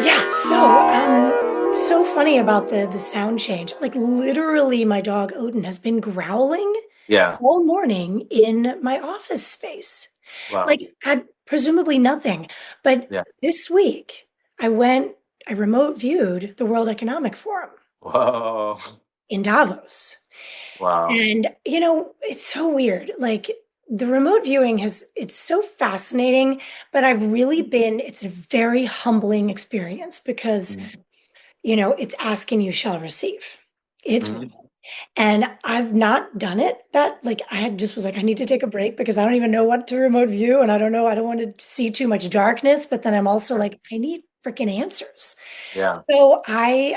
Yeah, so funny about the sound change. Like literally my dog Odin has been growling Yeah. all morning in my office space. Wow. Like had presumably nothing. But Yeah. this week I went, I remote viewed the World Economic Forum Whoa. in Davos. Wow. And it's so weird. Like the remote viewing it's so fascinating, but it's a very humbling experience because Mm. it's asking you shall receive. It's Mhm. and I've not done it that like I had just was like I need to take a break because I don't even know what to remote view and I don't know I don't want to see too much darkness, but then I'm also Right. like I need freaking answers. Yeah. So I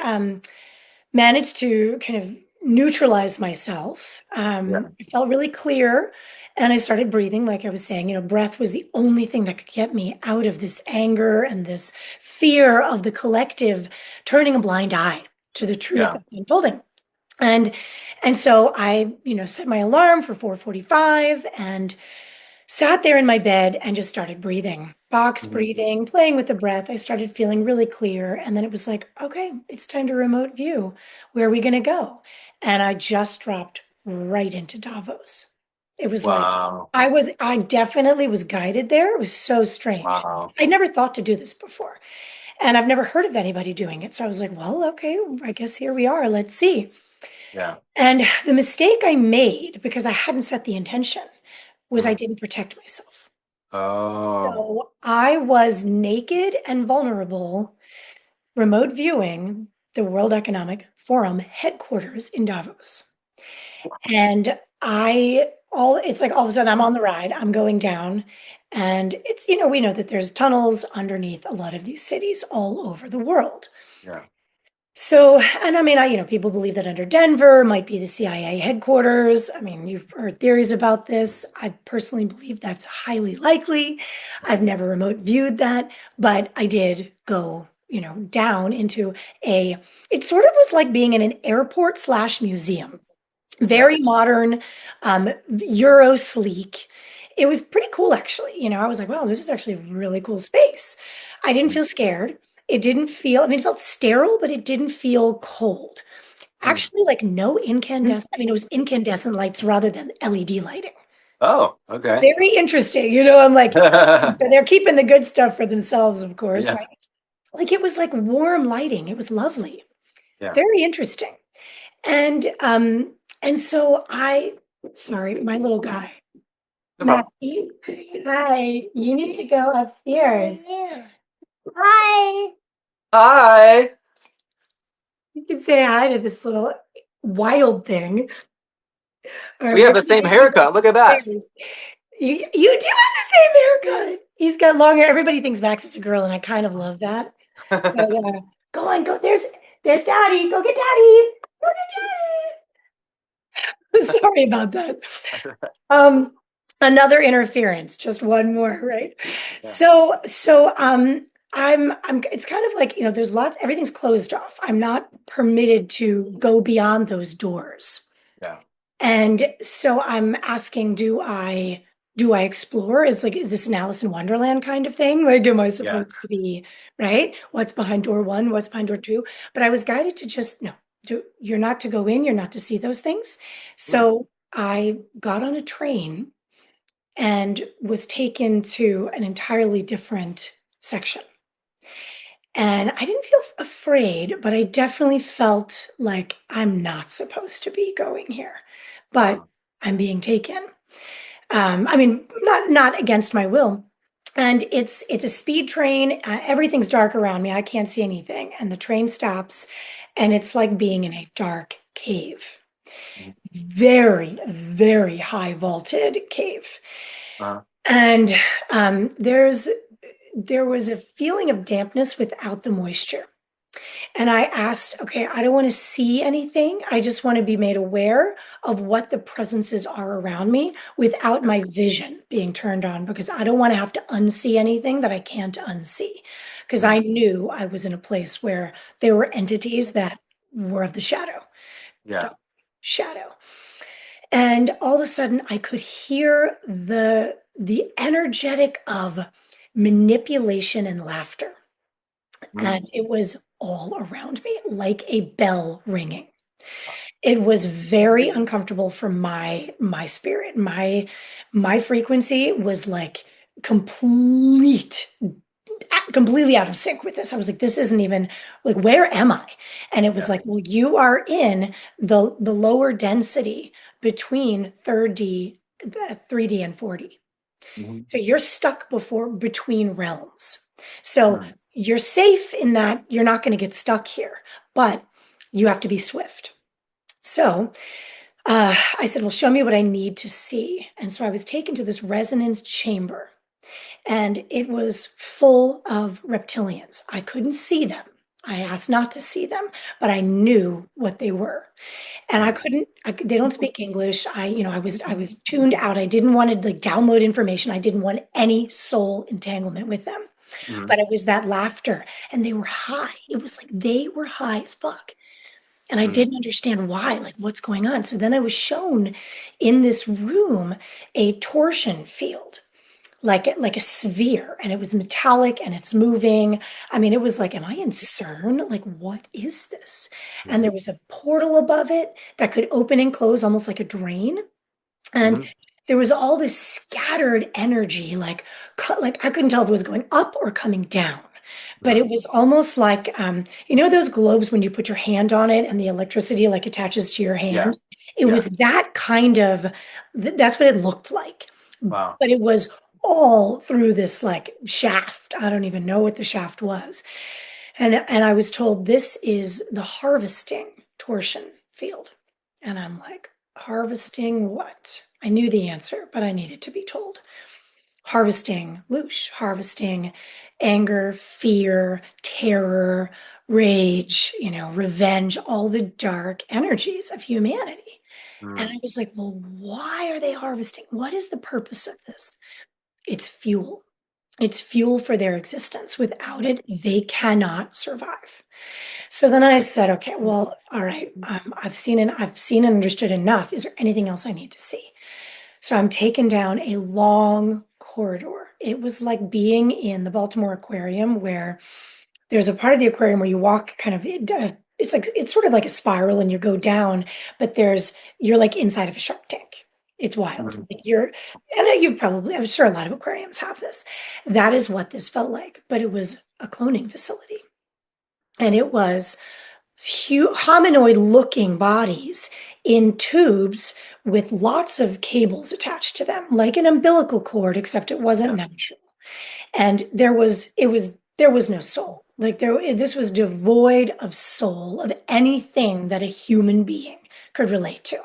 managed to kind of neutralize myself. Yeah. I felt really clear and I started breathing. Like I was saying, breath was the only thing that could get me out of this anger and this fear of the collective turning a blind eye to the truth Yeah. that's unfolding. And and so I, set my alarm for 4:45 and sat there in my bed and just started breathing, box Mhm. breathing, playing with the breath. I started feeling really clear. And then it was like, okay, it's time to remote view. Where are we going to go? And I just dropped right into Davos. It was like, Wow. I definitely was guided there. It was so strange. Wow. I never thought to do this before. And I've never heard of anybody doing it. So I was like, well, okay, I guess here we are. Let's see. Yeah. And the mistake I made because I hadn't set the intention was I Mm. didn't protect myself. Oh. So I was naked and vulnerable, remote viewing the World Economic Forum headquarters in Davos. And it's like all of a sudden I'm on the ride, I'm going down, and we know that there's tunnels underneath a lot of these cities all over the world. Yeah. So, and I mean, people believe that under Denver might be the CIA headquarters. I mean, you've heard theories about this. I personally believe that's highly likely. I've never remote viewed that, but I did go, down into it sort of was like being in an airport slash museum. Yeah. Very modern, Euro sleek. It was pretty cool, actually. I was like, wow, this is actually a really cool space. I didn't Mm. feel scared. It didn't feel, I mean, it felt sterile, but it didn't feel cold. Mm. Actually, like no incandescent, I mean, it was incandescent lights rather than LED lighting. Oh, okay. Very interesting. I'm like, so they're keeping the good stuff for themselves, of course, Yeah. right? Like it was like warm lighting. It was lovely. Yeah. Very interesting. And so sorry, my little guy, No problem. Matthew. Hi, you need to go upstairs. Hi. Hi. You can say hi to this little wild thing. All right, We we're have the gonna same take you haircut. Look at that. upstairs. You do have the same haircut. He's got long hair. Everybody thinks Max is a girl, and I kind of love that. But go on, go. There's Daddy. Go get Daddy. Go get Daddy. Sorry about that. Um, Another interference, just one more, right? Yeah. It's kind of like, there's everything's closed off. I'm not permitted to go beyond those doors. Yeah. And so I'm asking, do I explore? Is this an Alice in Wonderland kind of thing? Like, am I Yeah. supposed to be, right? What's behind door one? What's behind door two? But I was guided to just, no, you're not to go in, you're not to see those things. Mm. So I got on a train and was taken to an entirely different section. And I didn't feel afraid, but I definitely felt like I'm not supposed to be going here, but Wow. I'm being taken. I mean, not against my will. And it's a speed train. Everything's dark around me. I can't see anything. And the train stops, and it's like being in a dark cave. Mhm. Very, very high vaulted cave. Uh-huh. And there was a feeling of dampness without the moisture. And I asked, okay, I don't want to see anything. I just want to be made aware of what the presences are around me without Yeah. my vision being turned on because I don't want to have to unsee anything that I can't unsee. Because Mm. I knew I was in a place where there were entities that were of the shadow, Yeah. dark shadow. And all of a sudden, I could hear the energetic of manipulation and laughter. Mm. And it was all around me like a bell ringing. It was very uncomfortable for my spirit. My frequency was like complete completely out of sync with this. I was like, this isn't even like, where am I? And it was Yeah. like, well, you are in the lower density between 3D and 4D. Mhm. So you're stuck between realms. So Mm. you're safe in that you're not going to get stuck here, but you have to be swift. So I said, well, show me what I need to see. And so I was taken to this resonance chamber, and it was full of reptilians. I couldn't see them. I asked not to see them, but I knew what they were. And I Mm. couldn't, they don't speak English. I was tuned out. I didn't want to like download information. I didn't want any soul entanglement with them. Mhm. But it was that laughter, and they were high. It was like they were high as fuck. And I Mm. didn't understand why, like what's going on. So then I was shown in this room a torsion field, like a sphere, and it was metallic and it's moving. I mean, it was like, am I in CERN? Like, what is this? And Mhm. there was a portal above it that could open and close almost like a drain. And Mhm. there was all this scattered energy, like I couldn't tell if it was going up or coming down. But Mm. it was almost like, those globes when you put your hand on it and the electricity like attaches to your Yeah. hand. It Yeah. was that kind of, that's what it looked like. Wow. But it was all through this like shaft. I don't even know what the shaft was. And I was told this is the harvesting torsion field. And I'm like, harvesting what? I knew the answer, but I needed to be told. Harvesting loosh, harvesting anger, fear, terror, rage, revenge, all the dark energies of humanity. And Mm. I was like, well, why are they harvesting? What is the purpose of this? It's fuel. It's fuel for their existence. Without it, they cannot survive. So then I said, okay, well, all right, I've seen and understood enough. Is there anything else I need to see? So I'm taken down a long corridor. It was like being in the Baltimore Aquarium, where there's a part of the aquarium where you walk kind of, it's sort of like a spiral and you go down, but you're like inside of a shark tank. It's wild. Mhm. Like and I'm sure a lot of aquariums have this. That is what this felt like, but it was a cloning facility. And it was hominoid looking bodies in tubes with lots of cables attached to them, like an umbilical cord, except it wasn't Yeah. natural. And there was no soul. Like this was devoid of soul, of anything that a human being could relate to.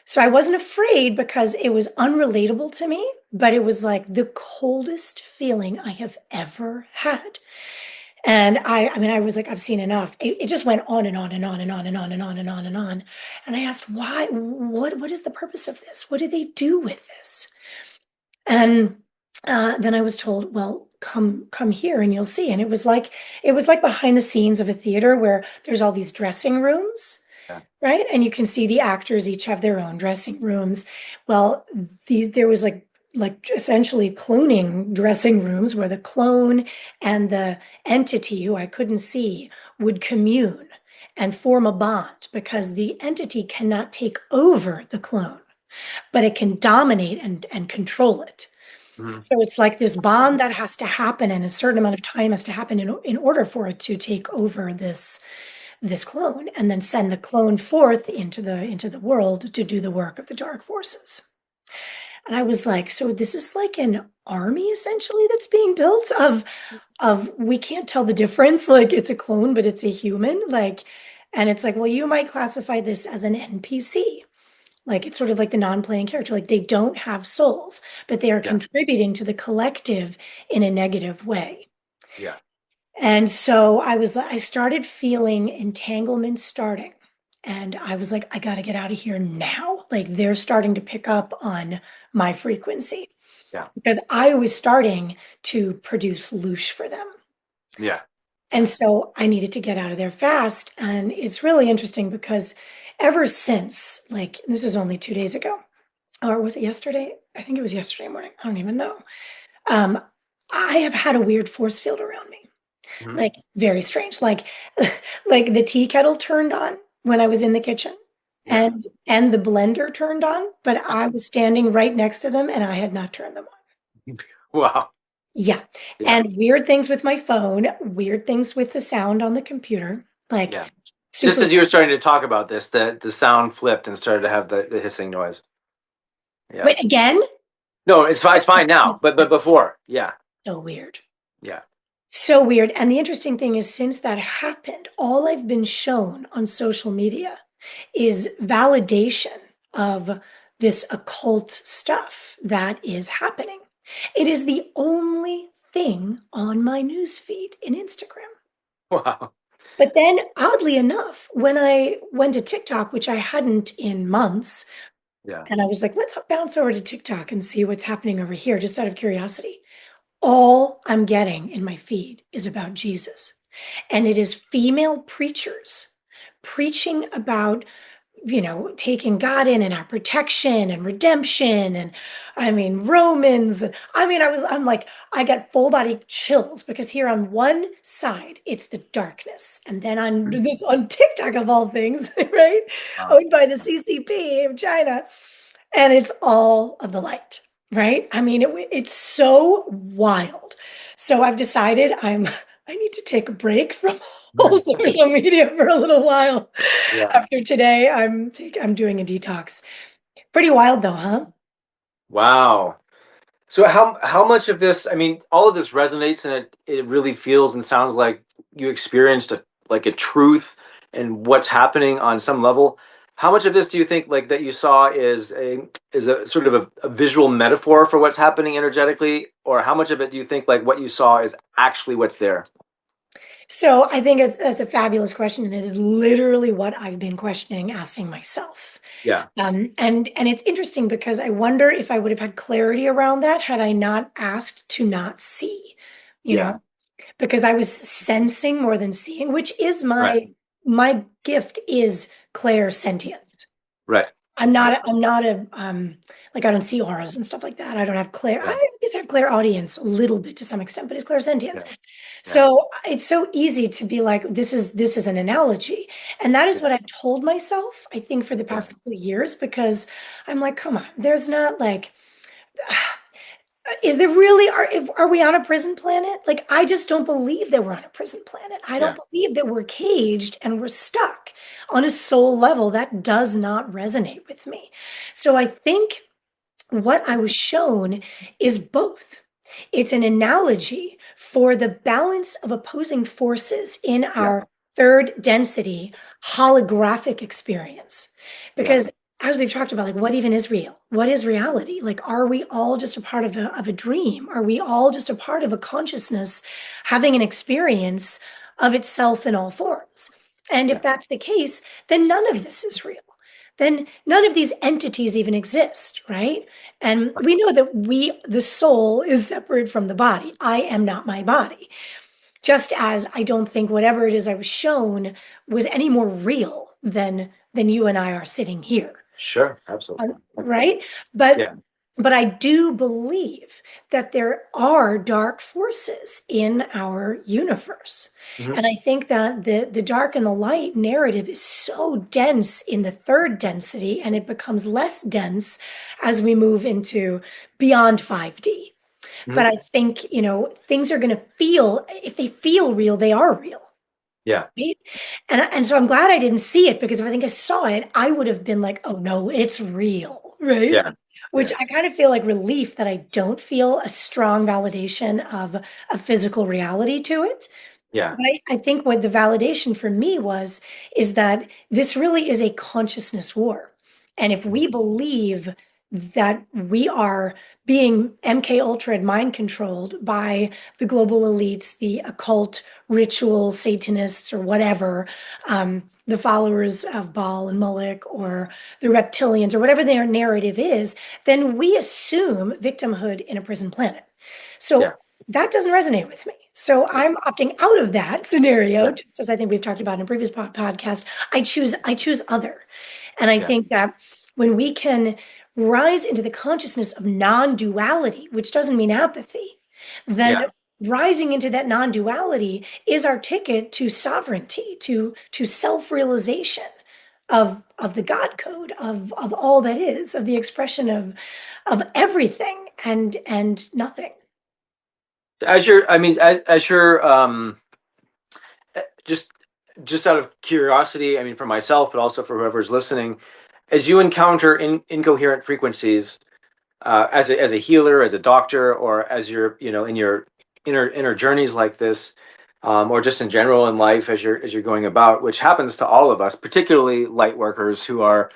So I wasn't afraid because it was unrelatable to me, but it was like the coldest feeling I have ever had. And I mean, I was like, I've seen enough. It just went on and on and on and on and on and on and on and on. And I asked, why? What is the purpose of this? What do they do with this? And then I was told, well, come here and you'll see. And it was like behind the scenes of a theater where there's all these dressing rooms, Yeah. right? And you can see the actors each have their own dressing rooms. Well, there was like essentially cloning dressing rooms where the clone and the entity who I couldn't see would commune and form a bond, because the entity cannot take over the clone, but it can dominate and control it. Mhm. So it's like this bond that has to happen, and a certain amount of time has to happen in order for it to take over this clone and then send the clone forth into the world to do the work of the dark forces. And I was like, so this is like an army essentially that's being built of we can't tell the difference. Like it's a clone, but it's a human. Like, and it's like, well, you might classify this as an NPC. Like it's sort of like the non-playing character. Like they don't have souls, but they are Yeah. contributing to the collective in a negative way. Yeah. And so I started feeling entanglement starting. And I was like, I got to get out of here now. Like they're starting to pick up on my frequency, Yeah. because I was starting to produce loosh for them. Yeah. And so I needed to get out of there fast. And it's really interesting because ever since, like, this is only 2 days ago, or was it yesterday? I think it was yesterday morning. I don't even know. Um, I have had a weird force field around me, Mhm. like very strange, like like the tea kettle turned on when I was in the kitchen, Yeah. and the blender turned on, but I was standing right next to them and I had not turned them on. Wow. Yeah. Yeah. And weird things with my phone, weird things with the sound on the computer, like Yeah. Just super. as you were starting to talk about this, the sound flipped and started to have the hissing noise. Yeah. Wait, again? No, it's fine. It's fine now. But before, yeah. So weird. Yeah. So weird. And the interesting thing is, since that happened, all I've been shown on social media is validation of this occult stuff that is happening. It is the only thing on my newsfeed in Instagram. Wow. But then, oddly enough, when I went to TikTok, which I hadn't in months, Yeah. and I was like, let's bounce over to TikTok and see what's happening over here, just out of curiosity. All I'm getting in my feed is about Jesus. And it is female preachers preaching about, taking God in and our protection and redemption. And I mean, Romans. And I mean, I'm like, I got full body chills because here on one side, it's the darkness. And then on TikTok of all things, right? Wow. Owned by the CCP of China, and it's all of the light, right? I mean, it's so wild. So I've decided I need to take a break from all social media for a little while. Yeah. After today, I'm doing a detox. Pretty wild though, huh? Wow. So how much of this, I mean, all of this resonates and it really feels and sounds like you experienced like a truth and what's happening on some level. How much of this do you think like that you saw is a sort of a visual metaphor for what's happening energetically, or how much of it do you think like what you saw is actually what's there? So I think that's a fabulous question, and it is literally what I've been questioning, asking myself. Yeah. And it's interesting because I wonder if I would have had clarity around that had I not asked to not see, you Yeah. know, because I was sensing more than seeing, which is Right. my gift is clairsentience. Right. Right. I'm not a like I don't see auras and stuff like that. I don't have Yeah. I guess I have clairaudience a little bit to some extent, but it's clairsentience. Yeah. Yeah. So it's so easy to be like, this is an analogy. And that is Yeah. what I've told myself, I think, for the Yeah. past couple of years, because I'm like, come on, there's not like is there really are we on a prison planet? Like I just don't believe that we're on a prison planet. I don't Yeah. believe that we're caged and we're stuck on a soul level. That does not resonate with me. So I think what I was shown is both. It's an analogy for the balance of opposing forces in Yeah. our third density holographic experience. Yeah. Because as we've talked about, like what even is real? What is reality? Like, are we all just a part of a dream? Are we all just a part of a consciousness having an experience of itself in all forms? And if Yeah. that's the case, then none of this is real. Then none of these entities even exist, right? And we know that the soul is separate from the body. I am not my body. Just as I don't think whatever it is I was shown was any more real than you and I are sitting here. Sure. Absolutely. Right? But Yeah. but I do believe that there are dark forces in our universe. Mhm. And I think that the dark and the light narrative is so dense in the third density, and it becomes less dense as we move into beyond 5D. But Mhm. I think, things are going to feel, if they feel real, they are real. Yeah. Right? And so I'm glad I didn't see it, because if I think I saw it, I would have been like, oh no, it's real, right? Yeah. Which Yeah. I kind of feel like relief that I don't feel a strong validation of a physical reality to it. Yeah. But I think what the validation for me was is that this really is a consciousness war. And if Mhm. we believe that we are being MK Ultra and mind controlled by the global elites, the occult ritual Satanists or whatever, the followers of Baal and Moloch, or the reptilians, or whatever their narrative is, then we assume victimhood in a prison planet. Yeah. So that doesn't resonate with me. So Yeah. I'm opting out of that scenario, Yeah. just as I think we've talked about in a previous podcast. I choose other. And I Yeah. think that when we can rise into the consciousness of non-duality, which doesn't mean apathy, then Yeah. rising into that non-duality is our ticket to sovereignty, to self-realization of the God code, of all that is, of the expression of everything and nothing. As you're, I mean, as you're, just out of curiosity, I mean, for myself, but also for whoever's listening, as you encounter incoherent frequencies, as a healer, as a doctor, or as you're, in your inner journeys like this, or just in general in life as you're going about, which happens to all of us, particularly light workers who are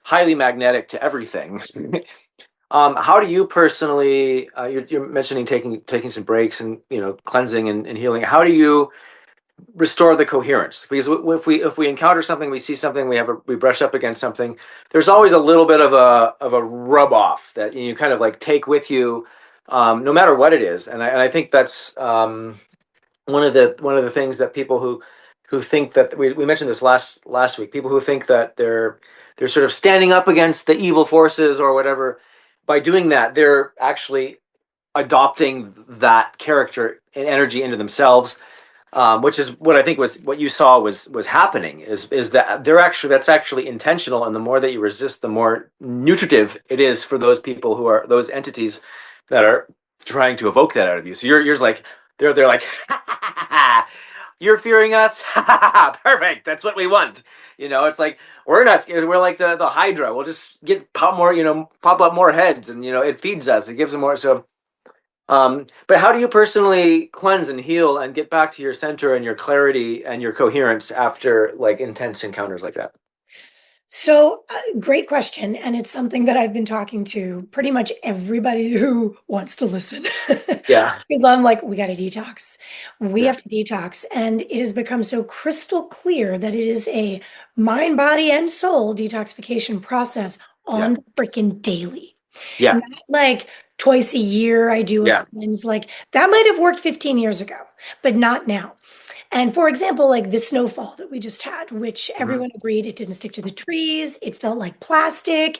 highly magnetic to everything. How do you personally? You're mentioning taking some breaks and cleansing and healing. How do you restore the coherence? Because if we encounter something, we see something, we brush up against something, there's always a little bit of a rub off that you kind of like take with you, no matter what it is. And I think that's one of the things that people who think that we mentioned this last week, people who think that they're sort of standing up against the evil forces or whatever. By doing that, they're actually adopting that character and energy into themselves, which is what I think was what you saw was happening. Is that that's actually intentional, and the more that you resist, the more nutritive it is for those people who are those entities that are trying to evoke that out of you. So you're like they're like, you're fearing us, perfect. That's what we want. It's like we're not scared. We're like the Hydra. We'll just pop up more heads, and it feeds us. It gives them more. So. But how do you personally cleanse and heal and get back to your center and your clarity and your coherence after like intense encounters like that? So, great question. And it's something that I've been talking to pretty much everybody who wants to listen. Yeah, Because I'm like, we got to detox. We yeah, have to detox. And it has become so crystal clear that it is a mind, body, and soul detoxification process yeah, on freaking daily. yeah, Not like twice a year I do a yeah. cleanse. Like that might have worked 15 years ago, but not now. And for example, like the snowfall that we just had, which Hmm. everyone agreed it didn't stick to the trees, it felt like plastic.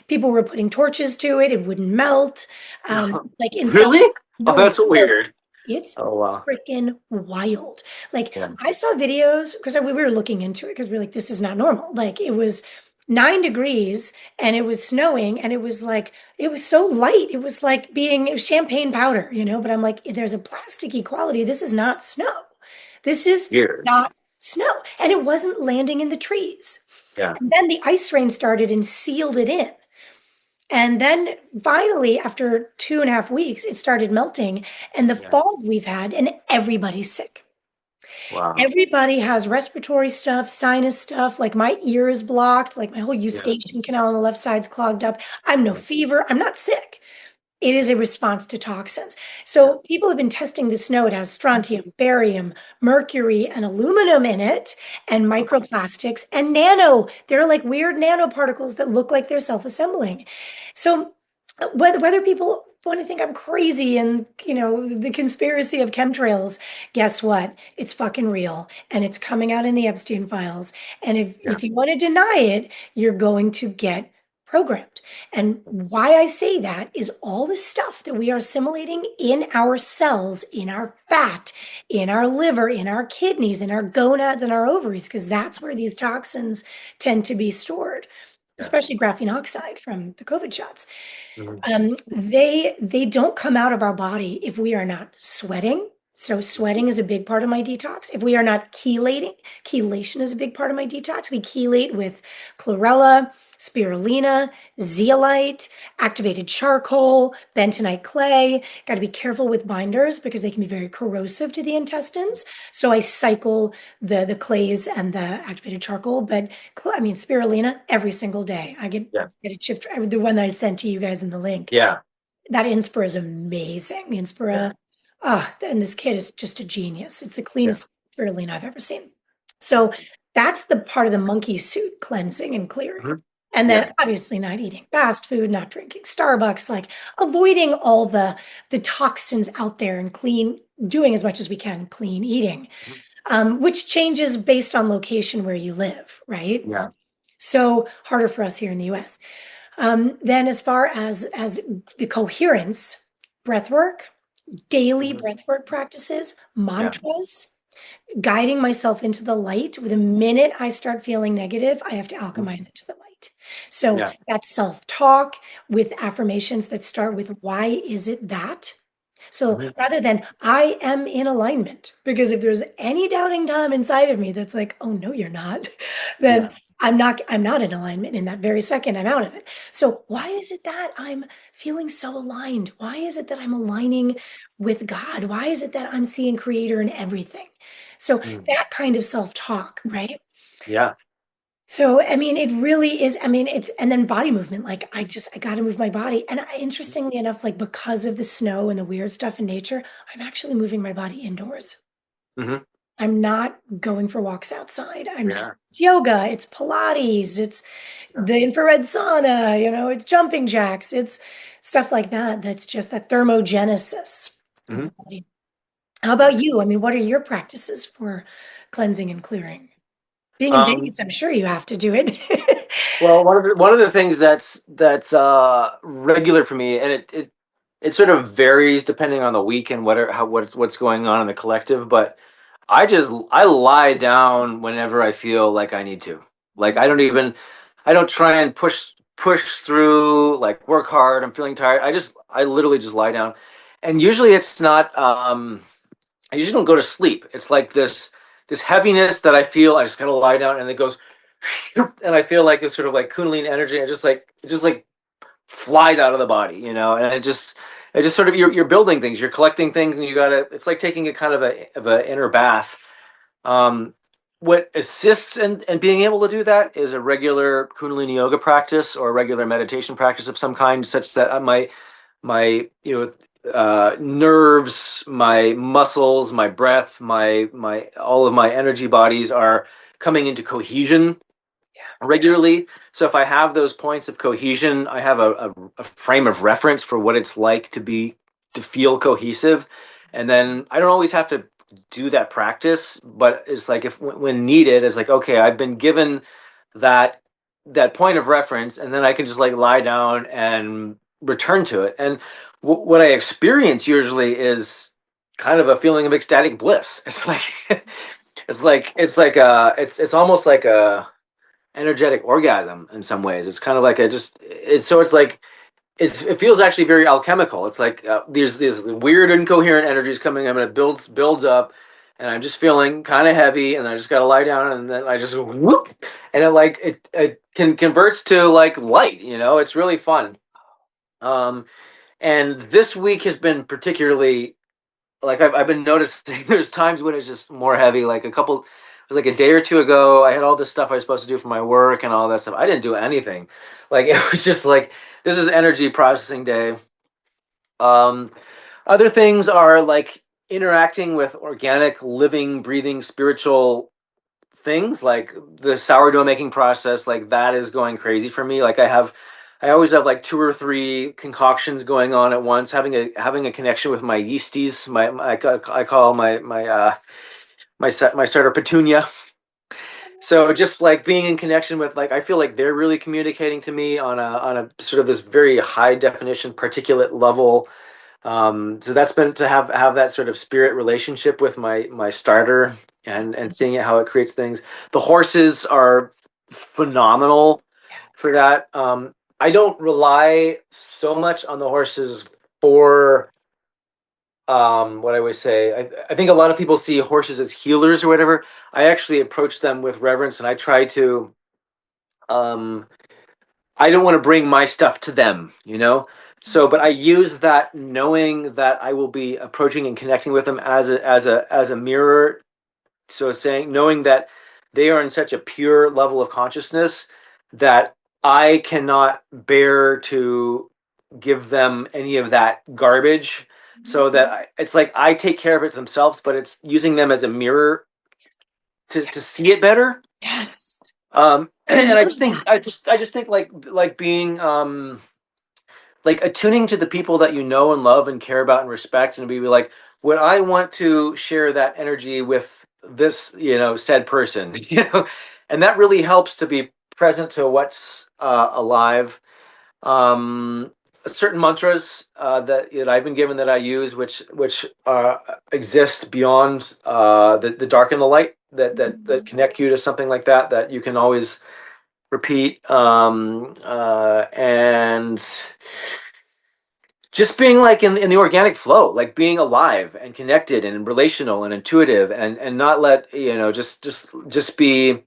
People were putting torches to it, it wouldn't melt. Like in some, Really? Oh, no, in that's some, weird. it's Oh, wow. freaking wild. Like Yeah, I saw videos because we were looking into it because we're like, this is not normal. Like it was 9 degrees and it was snowing and it was like, it was so light. It was like being it was champagne powder, but I'm like, there's a plasticky quality. This is not snow. This is weird. not snow. And it wasn't landing in the trees. Yeah, And then the ice rain started and sealed it in. And then finally, after 2.5 weeks, it started melting. And the yeah. fog we've had, and everybody's sick. Wow. Everybody has respiratory stuff, sinus stuff. Like my ear is blocked, like my whole Yeah, eustachian canal on the left side's clogged up. I'm no yeah, fever. I'm not sick. It is a response to toxins. yeah. So people have been testing the snow. It has strontium, barium, mercury, and aluminum in it, and microplastics and nano. They're like weird nanoparticles that look like they're self-assembling. So whether people want to think I'm crazy and the conspiracy of chemtrails, guess what? It's fucking real, and it's coming out in the Epstein files. And if Yeah. if you want to deny it, you're going to get programmed. And why I say that is all the stuff that we are assimilating in our cells, in our fat, in our liver, in our kidneys, in our gonads, and our ovaries, because that's where these toxins tend to be stored, Yeah. especially graphene oxide from the COVID shots. Mhm. They don't come out of our body if we are not sweating. So sweating is a big part of my detox. If we are not chelating, chelation is a big part of my detox. We chelate with chlorella, spirulina, zeolite, activated charcoal, bentonite clay. Got to be careful with binders because they can be very corrosive to the intestines. So I cycle the clays and the activated charcoal, but I mean spirulina every single day. I Yeah. get it chipped. The one that I sent to you guys in the link. Yeah. That Inspira is amazing. The Yeah. Inspira, and this kid is just a genius. It's the Yeah. cleanest spirulina I've ever seen. So that's the part of the monkey suit cleansing and clearing. Mhm. And Yeah. then obviously not eating fast food, not drinking Starbucks, like avoiding all the toxins out there and doing as much as we can clean eating, Mhm. which changes based on location where you live, right? Yeah. So harder for us here in the US. Then as far as the coherence, breath work, daily Mhm. breath work practices, Yeah. mantras, guiding myself into the light. The minute I start feeling negative, I have to Mhm. alchemize into the light. So Yeah. that's self-talk with affirmations that start with, why is it that? So Mhm. rather than I am in alignment, because if there's any doubting Tom inside of me that's like, oh no, you're not, then Yeah. I'm not in alignment in that very second. I'm out of it. So why is it that I'm feeling so aligned? Why is it that I'm aligning with God? Why is it that I'm seeing creator in everything? So Mm. that kind of self-talk, right? Yeah. So, I mean, it really is. I mean, it's, and then body movement. Like, I got to move my body. And interestingly enough, like, because of the snow and the weird stuff in nature, I'm actually moving my body indoors. Hmm. I'm not going for walks outside. Yeah. It's yoga, it's Pilates, it's Yeah. the infrared sauna, it's jumping jacks, it's stuff like that. That's just that thermogenesis of Hmm. the body. How Yeah. about you? I mean, what are your practices for cleansing and clearing? Being in Um, Vegas, I'm sure you have to do it. well, one of the things that's regular for me, and it sort of varies depending on the week and what's going on in the collective, but I lie down whenever I feel like I need to. Like I don't try and push through, like work hard. I'm feeling tired. I literally just lie down, and usually it's not. I usually don't go to sleep. It's like this heaviness that I feel. I just gotta lie down, and it goes, and I feel like this sort of like Kundalini energy. It just like flies out of the body, and it just sort of you're building things, you're collecting things, and you gotta. It's like taking a kind of a inner bath. Um, what assists in being able to do that is a regular Kundalini yoga practice or a regular meditation practice of some kind, such that my nerves, my muscles, my breath, my all of my energy bodies are coming into cohesion regularly. So if I have those points of cohesion, I have a frame of reference for what it's like to feel cohesive. And then I don't always have to do that practice, but it's like if when needed, it's like, okay, I've been given that that point of reference, and then I can just like lie down and return to it. And what I experience usually is kind of a feeling of ecstatic bliss. It's like it's almost like a energetic orgasm in some ways. It's kind of like it's like it feels actually very alchemical. It's like there's these weird incoherent energies coming in, and it builds up, and I'm just feeling kind of heavy, and I just got to lie down, and then I just whoop, and it can converts to like light. It's really fun. Um, and this week has been particularly like I've been noticing there's times when it's just more heavy. Like it was like a day or two ago, I had all this stuff I was supposed to do for my work and all that stuff. I didn't do anything. Like it was just like this is energy processing day. Um, Other things are like interacting with organic, living, breathing, spiritual things like the sourdough making process. Like that is going crazy for me. I always have like two or three concoctions going on at once, having a connection with my yeasties. I call my starter petunia. So just like being in connection with, like, I feel like they're really communicating to me on a sort of this very high definition particulate level. So that's been to have that sort of spirit relationship with my starter, and seeing it how it creates things. The horses are phenomenal for that. I don't rely so much on the horses for what I always say. I think a lot of people see horses as healers or whatever. I actually approach them with reverence, and I try to um I don't want to bring my stuff to them. So, but I use that knowing that I will be approaching and connecting with them as a mirror. So saying, knowing that they are in such a pure level of consciousness that I cannot bear to give them any of that garbage. So that it's like I take care of it themselves, but it's using them as a mirror to see it better. Yes. I And I love just think that. I just think like being like attuning to the people that you know and love and care about and respect, and be like, would I want to share that energy with this said person? And that really helps to be present to what's alive. um, certain mantras that I've been given that I use, which exist beyond the dark and the light that connect you to something like that that you can always repeat. And just being like in the organic flow, like being alive and connected and relational and intuitive, and not let just be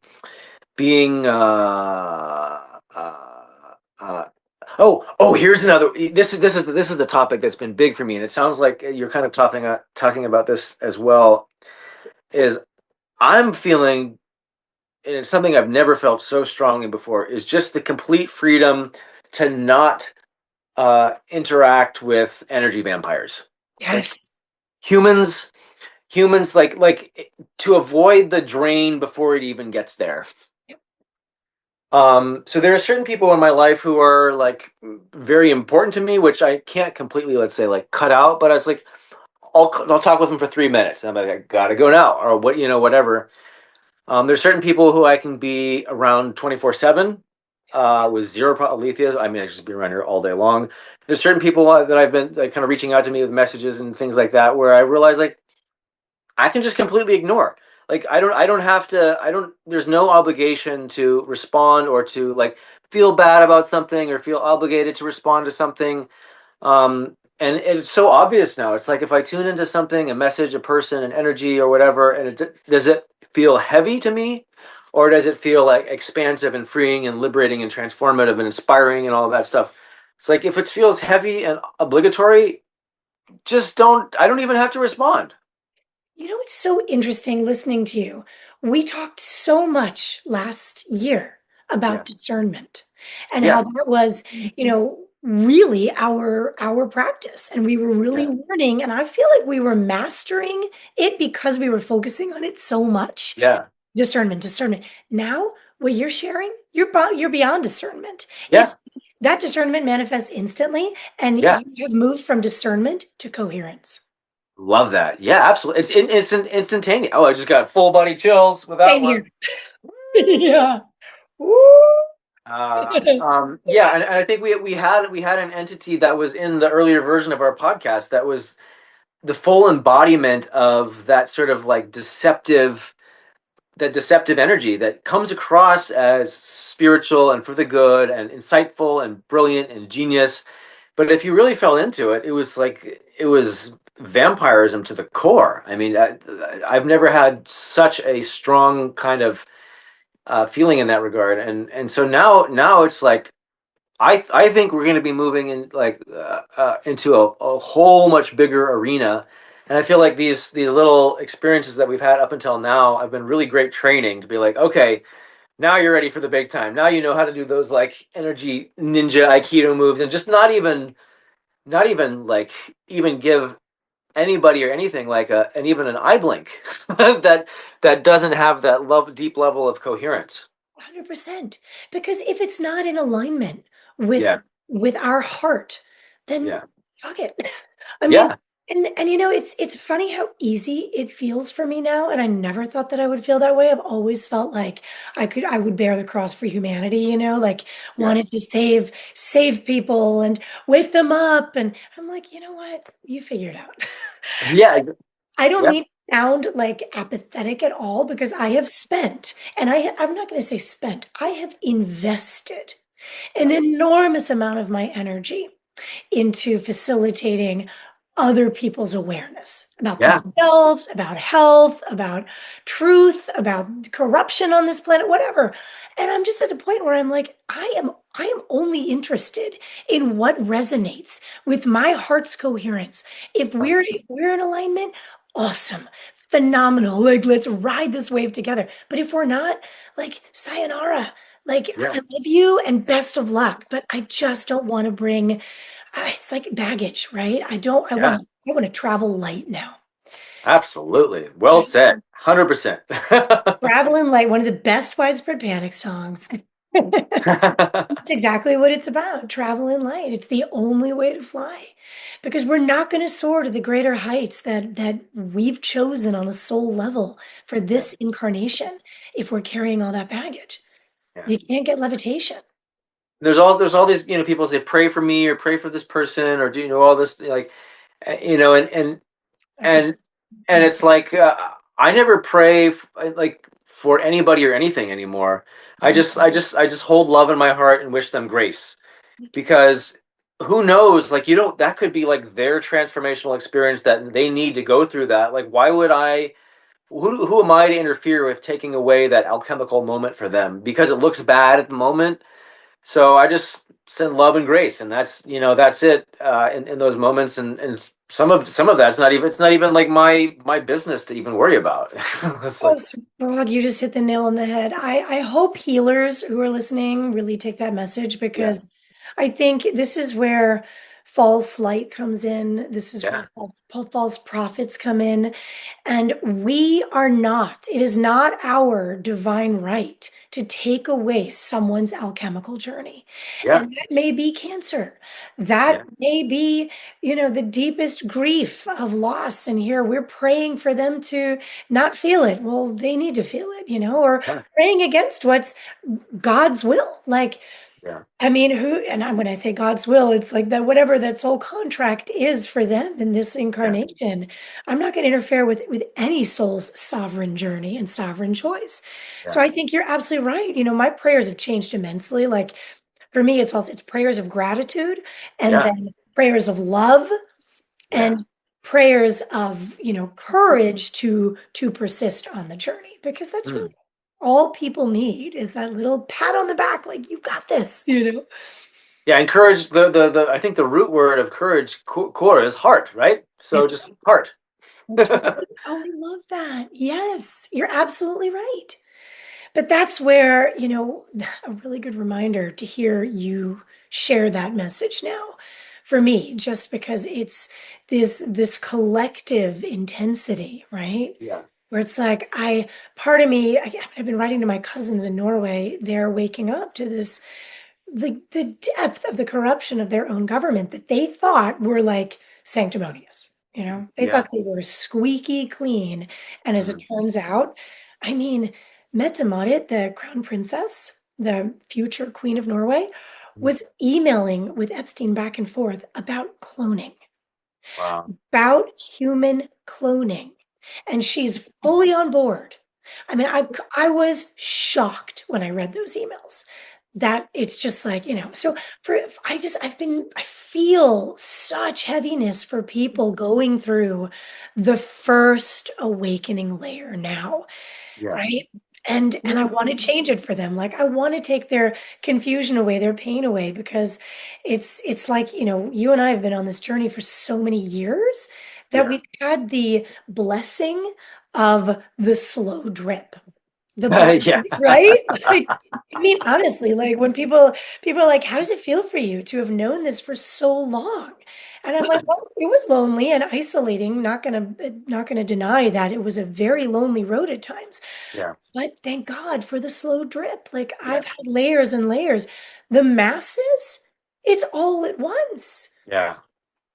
being uh, oh, here's another. This is the topic that's been big for me, and it sounds like you're kind of talking about this as well. Is I'm feeling, and it's something I've never felt so strongly before, is just the complete freedom to not interact with energy vampires, like Yes. humans. Humans like to avoid the drain before it even gets there. So there are certain people in my life who are like very important to me, which I can't completely, let's say, like cut out. But I was like, I'll talk with them for 3 minutes, and I'm like, I gotta go now, or whatever. There's certain people who I can be around 24/7 with zero aletheia. I mean, I just be around here all day long. There's certain people that I've been like kind of reaching out to me with messages and things like that, where I realize like I can just completely ignore. Like I don't have to I don't there's no obligation to respond or to like feel bad about something or feel obligated to respond to something. And it's so obvious now. It's like if I tune into something, a message, a person, an energy or whatever, and does it feel heavy to me, or does it feel like expansive and freeing and liberating and transformative and inspiring and all of that stuff? It's like if it feels heavy and obligatory, just don't. I don't even have to respond. You know, it's so interesting listening to you. We talked so much last year Yeah. about discernment and Yeah. how that was, really our practice. And we were really Yeah. learning. And I feel like we were mastering it because we were focusing on it so much. Yeah. Discernment, discernment. Now, what you're sharing, you're beyond discernment. Yeah. It's that discernment manifests instantly, and Yeah. you have moved from discernment to coherence. Love that. Yeah, absolutely. It's instantaneous. Oh, I just got full body chills with that Same one. here. Yeah. Woo! Yeah, and I think we had an entity that was in the earlier version of our podcast that was the full embodiment of that sort of like deceptive energy that comes across as spiritual and for the good and insightful and brilliant and genius. But if you really fell into it, it was vampirism to the core. I mean, I've never had such a strong kind of feeling in that regard, and so now it's like I think we're going to be moving in like into a whole much bigger arena. And I feel like these little experiences that we've had up until now have been really great training to be like, okay, now you're ready for the big time. Now you know how to do those like energy ninja aikido moves, and just not even like even give anybody or anything like and even an eye blink that doesn't have that deep level of coherence. 100%. Because if it's not in alignment with Yeah, with our heart, then yeah, fuck it. I mean, yeah, and it's funny how easy it feels for me now, and I never thought that I would feel that way. I've always felt like I would bear the cross for humanity, like yeah, wanted to save people and wake them up. And I'm like, you know what? You figure it out. yeah, I don't yeah, need to sound like apathetic at all because I have spent, and I'm not going to say spent, I have invested yeah, an enormous amount of my energy into facilitating other people's awareness about yeah, themselves, about health, about truth, about corruption on this planet, whatever. And I'm just at a point where I'm like, I am only interested in what resonates with my heart's coherence. If we're 100%. if we're in alignment, awesome. Phenomenal. Like let's ride this wave together. But if we're not, like sayonara. Like I Yeah, love you and best of luck, but I just don't want to bring it's like baggage, right? I don't, yeah, I want to travel light now. absolutely. Well Right? said. 100%. Traveling light, one of the best widespread panic songs. It's exactly what it's about. Traveling light. It's the only way to fly. Because we're not going to soar to the greater heights that we've chosen on a soul level for Yeah, this incarnation if we're carrying all that baggage. yeah. You can't get levitation. there's all these, people say pray for me or pray for this person or do all this, like, you know, That's and and yeah, it's like, I never pray like for anybody or anything anymore. I just hold love in my heart and wish them grace, because who knows, like, that could be like their transformational experience that they need to go through that. Like, why would I, who am I to interfere with taking away that alchemical moment for them because it looks bad at the moment? So I just send love and grace, and that's it, in those moments. And some of that's not even, it's not even like my business to even worry about. It's oh, like, Subhraag, you just hit the nail on the head. I hope healers who are listening really take that message, yeah, because I think this is where false light comes in. This is yeah, where false prophets come in. And it is not our divine right to take away someone's alchemical journey. yeah, And that may be cancer. That yeah, may be, the deepest grief of loss. And here we're praying for them to not feel it. Well, they need to feel it, or yeah, praying against what's God's will. Like, yeah, I mean, when I say God's will, it's like that whatever that soul contract is for them in this yeah, incarnation. I'm not going to interfere with any soul's sovereign journey and sovereign choice. So yeah, I think you're absolutely right. My prayers have changed immensely. Like for me, it's prayers of gratitude, and yeah, then prayers of love, yeah. and prayers of courage to persist on the journey, because that's really Mm. all people need, is that little pat on the back, like you've got this. Yeah, and courage. The I think the root word of courage, core, is heart, right? So It's just heart. that's right. Oh, I love that. Yes, you're absolutely right. But that's where, a really good reminder to hear you share that message now for me, just because it's this collective intensity, right? Yeah. Where it's like part of me, I've been writing to my cousins in Norway. They're waking up to this, the depth of the corruption of their own government that they thought were like sanctimonious. They Yeah. thought they were squeaky clean. And as it Mm. turns out, I mean, Mette-Marit, the crown princess, the future queen of Norway, was emailing with Epstein back and forth about cloning, Wow. about human cloning. And she's fully on board. I mean, I was shocked when I read those emails, that it's just like, so I feel such heaviness for people going through the first awakening layer now, Yeah. right? And I want to change it for them. Like I want to take their confusion away, their pain away, because it's like, you and I have been on this journey for so many years that Yeah. we've had the blessing of the slow drip. The Yeah. blessing, right? Like, I mean, honestly, like when people are like, how does it feel for you to have known this for so long? And I'm like, well, it was lonely and isolating. Not gonna deny that it was a very lonely road at times. Yeah. But thank God for the slow drip. Like Yeah. I've had layers and layers. The masses, it's all at once. Yeah.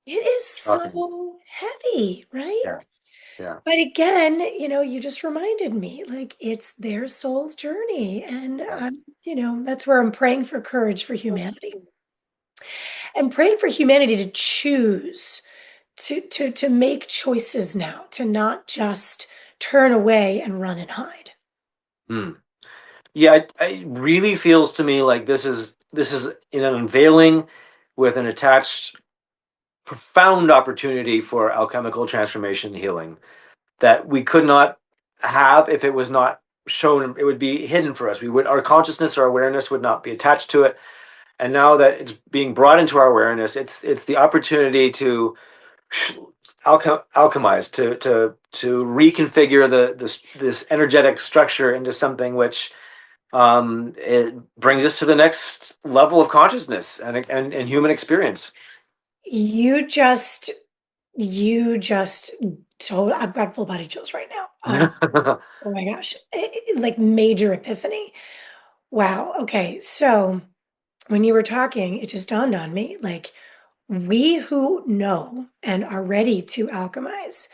It is Shocking. so heavy, right? Yeah. Yeah. But again, you just reminded me, like it's their soul's journey. And Yeah. that's where I'm praying for courage for humanity, and praying for humanity to choose to make choices now, to not just turn away and run and hide. Mm. Yeah, it really feels to me like this is in an unveiling with an attached profound opportunity for alchemical transformation and healing that we could not have if it was not shown. It would be hidden for us. Our consciousness, our awareness would not be attached to it. And now that it's being brought into our awareness, it's the opportunity to alchemize, to reconfigure this energetic structure into something which, it brings us to the next level of consciousness and human experience. You just told, I've got full body chills right now. Oh my gosh. Like major epiphany. Wow. Okay. So when you were talking, it just dawned on me, like we who know and are ready to alchemize,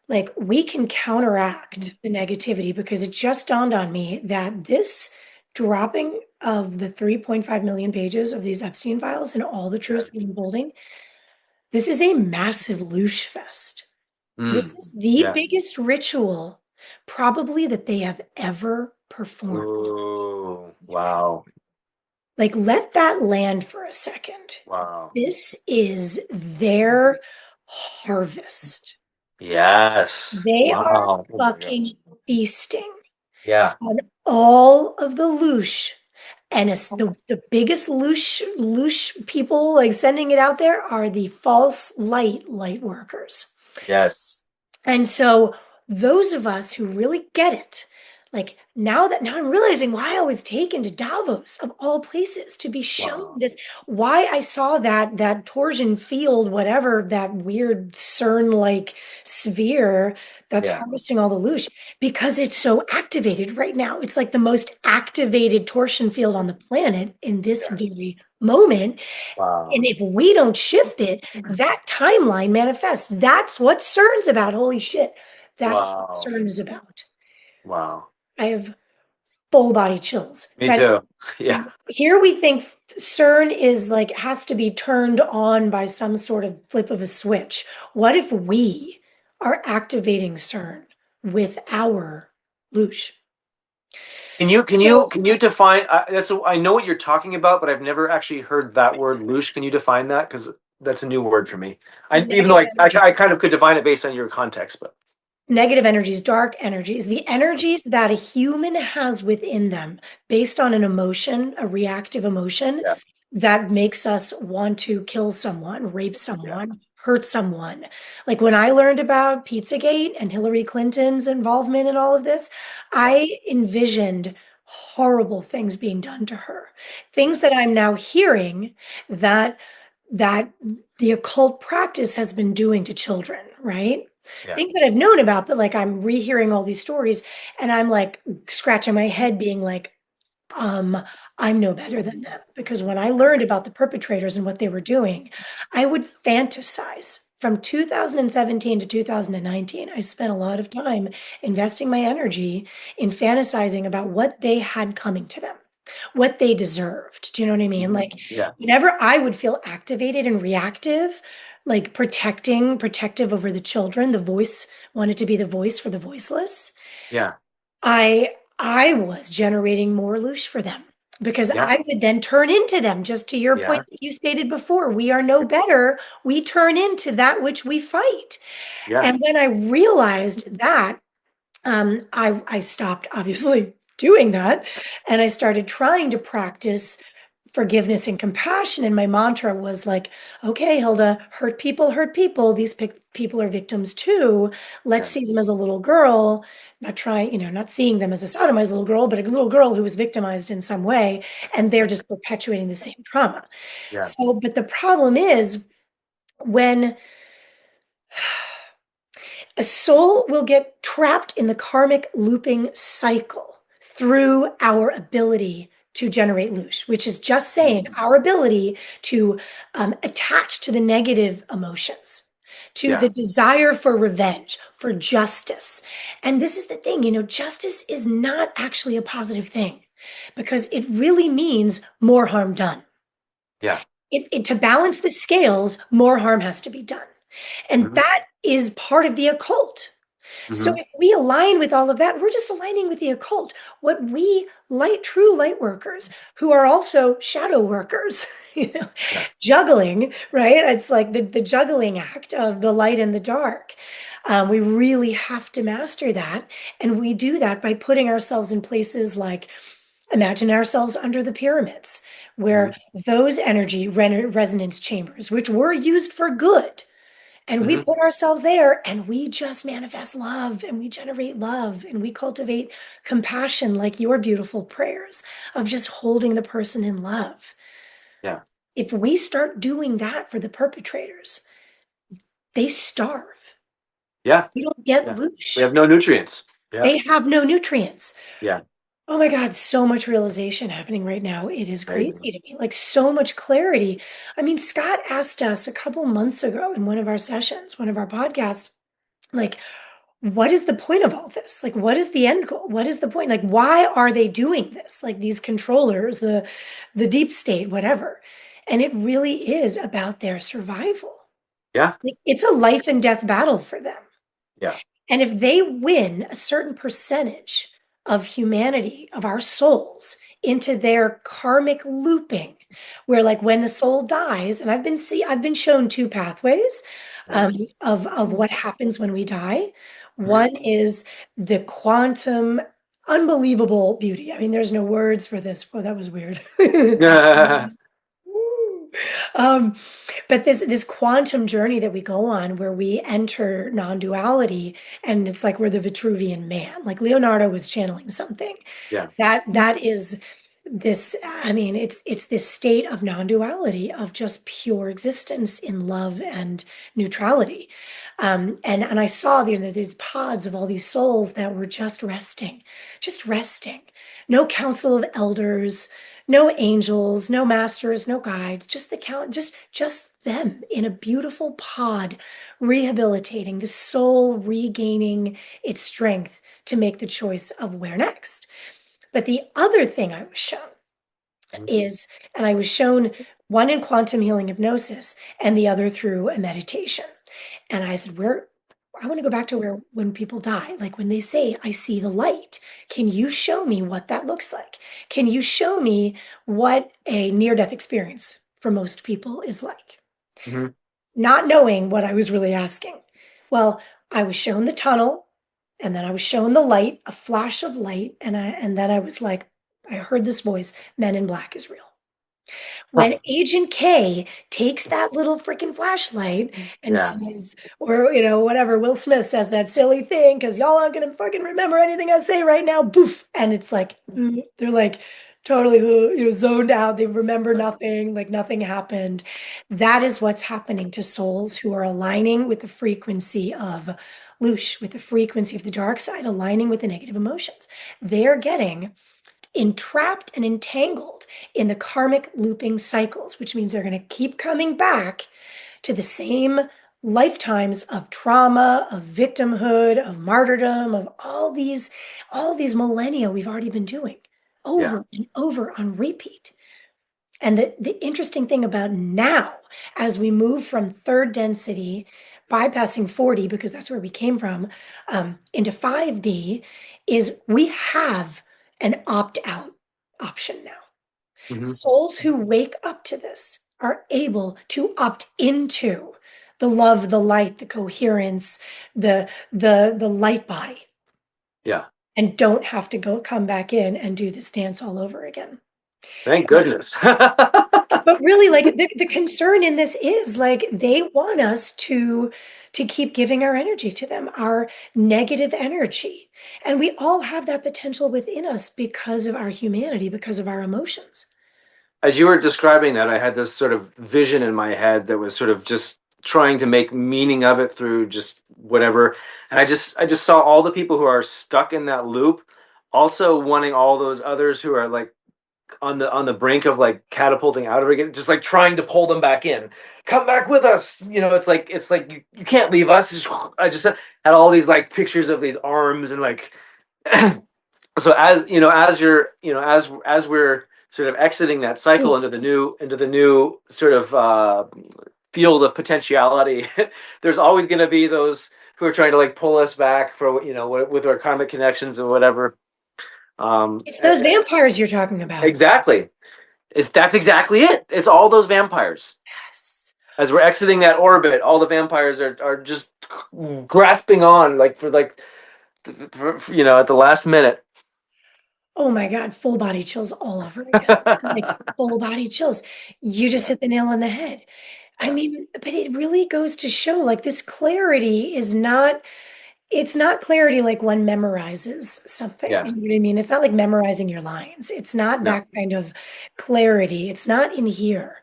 like we can counteract the negativity, because it just dawned on me that this dropping of the 3.5 million pages of these Epstein files and all the Yeah. truths they're unfolding, this is a massive loosh fest. This Mm. is the Yeah. biggest ritual probably that they have ever performed. Oh, wow. Like, let that land for a second. Wow. This is their harvest. Yes. They are Wow. Oh my gosh. fucking feasting Yeah. on all of the loosh. And it's the biggest loosh people like sending it out there are the false light workers. Yes. And so those of us who really get it, like now I'm realizing why I was taken to Davos of all places to be shown Wow. this, why I saw that torsion field, whatever, that weird CERN-like sphere that's Yeah. harvesting all the loosh, because it's so activated right now. It's like the most activated torsion field on the planet in this Yeah. very moment. And Wow. if we don't shift it, that timeline manifests. That's what CERN's about. Holy shit. That's what Wow. CERN is about. Wow. I have full body chills. Me That too. Yeah. here we think CERN is like has to be turned on by some sort of flip of a switch. What if we are activating CERN with our loosh? So Can you define that's I know what you're talking about, but I've never actually heard that word loosh. Can you define that? Because that's a new word for me. Even though negative energy. I kind of could define it based on your context, but Negative energies, dark energies, the energies that a human has within them based on an emotion, a reactive emotion yeah, that makes us want to kill someone, rape yeah, someone, hurt someone. Like when I learned about Pizzagate and Hillary Clinton's involvement in all of this, yeah, I envisioned horrible things being done to her. yeah, Things that I'm now hearing that that the occult practice has been doing to children, right? yeah, Things that I've known about, but like I'm rehearing all these stories and I'm like scratching my head being like, um, I'm no better than them. Because when I learned about the perpetrators and what they were doing, I would fantasize. From 2017 to 2019, I spent a lot of time investing my energy in fantasizing about what they had coming to them, what they deserved. Do you know what I mean? mhm, Like yeah, whenever I would feel activated and reactive, like protective over the children, the voice wanted to be the voice for the voiceless. yeah, I was generating more loosh for them because yeah, I would then turn into them. Just to your yeah, point that you stated before, we are no better. We turn into that which we fight. yeah, And when I realized that, I stopped obviously doing that, and I started trying to practice forgiveness and compassion. And my mantra was like, okay, Hilda, hurt people hurt people. These people are victims too. Let's yeah, see them as a little girl, not trying, not seeing them as a sodomized little girl, but a little girl who was victimized in some way. And they're yeah, just perpetuating the same trauma. yeah, So, but the problem is when a soul will get trapped in the karmic looping cycle through our ability to generate loosh, which is just saying mhm, our ability to attach to the negative emotions, to yeah, the desire for revenge, for justice. And this is the thing, justice is not actually a positive thing because it really means more harm done. yeah, To balance the scales, more harm has to be done. And mhm, that is part of the occult. So mhm, if we align with all of that, we're just aligning with the occult. What we true light workers who are also shadow workers, yeah, juggling, right? It's like the juggling act of the light and the dark. We really have to master that. And we do that by putting ourselves in places like imagine ourselves under the pyramids, where mhm, those energy resonance chambers, which were used for good, and we mhm, put ourselves there and we just manifest love and we generate love and we cultivate compassion, like your beautiful prayers of just holding the person in love. yeah, If we start doing that for the perpetrators, they starve. yeah, You don't get yeah. We loosh. have no nutrients. Yeah, They have no nutrients. yeah, Oh my God, so much realization happening right now. It is amazing. crazy to me. Like so much clarity. I mean, Scott asked us a couple months ago in one of our sessions, one of our podcasts, like, what is the point of all this? Like, what is the end goal? What is the point? Like, why are they doing this? Like these controllers, the deep state, whatever. And it really is about their survival. Yeah. Like, it's a life and death battle for them. Yeah. And if they win a certain percentage of humanity, of our souls, into their karmic looping, where like when the soul dies, and I've been shown two pathways Yeah. of what happens when we die. Mhm. One is the quantum unbelievable beauty. I mean, there's no words for this. Oh, that was weird. Yeah. Um, but this quantum journey that we go on where we enter non-duality, and it's like we're the Vitruvian man. Like Leonardo was channeling something. Yeah. That is this, I mean, it's this state of non-duality, of just pure existence in love and neutrality. And I saw these pods of all these souls that were just resting, just resting. No council of elders, no angels, no masters, no guides, just the count, just them in a beautiful pod, rehabilitating the soul, regaining its strength to make the choice of where next. But the other thing I was shown Mhm. is, and I was shown one in quantum healing hypnosis and the other through a meditation. And I said, I want to go back to where when people die, like when they say, I see the light, can you show me what that looks like? Can you show me what a near-death experience for most people is like? Mhm. Not knowing what I was really asking. Well, I was shown the tunnel, and then I was shown the light, a flash of light, and then I was like, I heard this voice, Men in Black is real. Huh. When Agent K takes that little freaking flashlight and Yeah. says, or whatever Will Smith says, that silly thing, because y'all aren't gonna fucking remember anything I say right now, boof. And it's like they're like totally zoned out. They remember Right. nothing, like nothing happened. That is what's happening to souls who are aligning with the frequency of Loosh, with the frequency of the dark side, aligning with the negative emotions. They're getting entrapped and entangled in the karmic looping cycles, which means they're going to keep coming back to the same lifetimes of trauma, of victimhood, of martyrdom, of all these millennia we've already been doing Yeah. over and over on repeat. And the interesting thing about now, as we move from third density, bypassing 4D, because that's where we came from, into 5D, is we have an opt-out option now. Mhm. Souls who wake up to this are able to opt into the love, the light, the coherence, the light body, Yeah. and don't have to go come back in and do this dance all over again. Thank goodness. But really, like the concern in this is like they want us to keep giving our energy to them, our negative energy. And we all have that potential within us because of our humanity, because of our emotions. As you were describing that, I had this sort of vision in my head that was sort of just trying to make meaning of it through just whatever. And I just saw all the people who are stuck in that loop also wanting all those others who are like on the brink of like catapulting out of it again, just like trying to pull them back in. Come back with us. It's like you can't leave us. I just had all these like pictures of these arms and like so as you know as you're as we're sort of exiting that cycle into the new sort of field of potentiality. There's always going to be those who are trying to like pull us back for with our karmic connections or whatever. um It's those vampires you're talking about. exactly. That's exactly it. It's all those vampires. Yes. As we're exiting that orbit, all the vampires are just grasping on like at the last minute. Oh my God, full body chills all over again. Like full body chills. You just Yeah. hit the nail on the head. I Yeah. mean, but it really goes to show like this clarity is not, it's not clarity like one memorizes something. Yeah. You know what I mean? It's not like memorizing your lines. It's not No. that kind of clarity. It's not in here.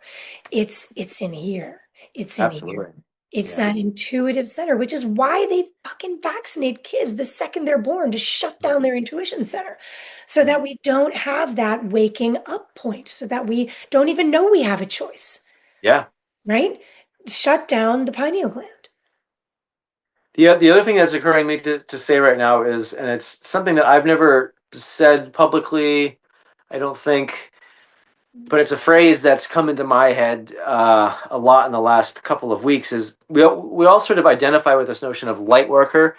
It's in here. It's in here. Absolutely. It's Yeah. that intuitive center, which is why they fucking vaccinate kids the second they're born to shut down their intuition center so that we don't have that waking up point, so that we don't even know we have a choice, Yeah. right? Shut down the pineal gland. The other thing that's occurring to me to say right now is, and it's something that I've never said publicly, I don't think, but it's a phrase that's come into my head a lot in the last couple of weeks. Is we all sort of identify with this notion of light worker,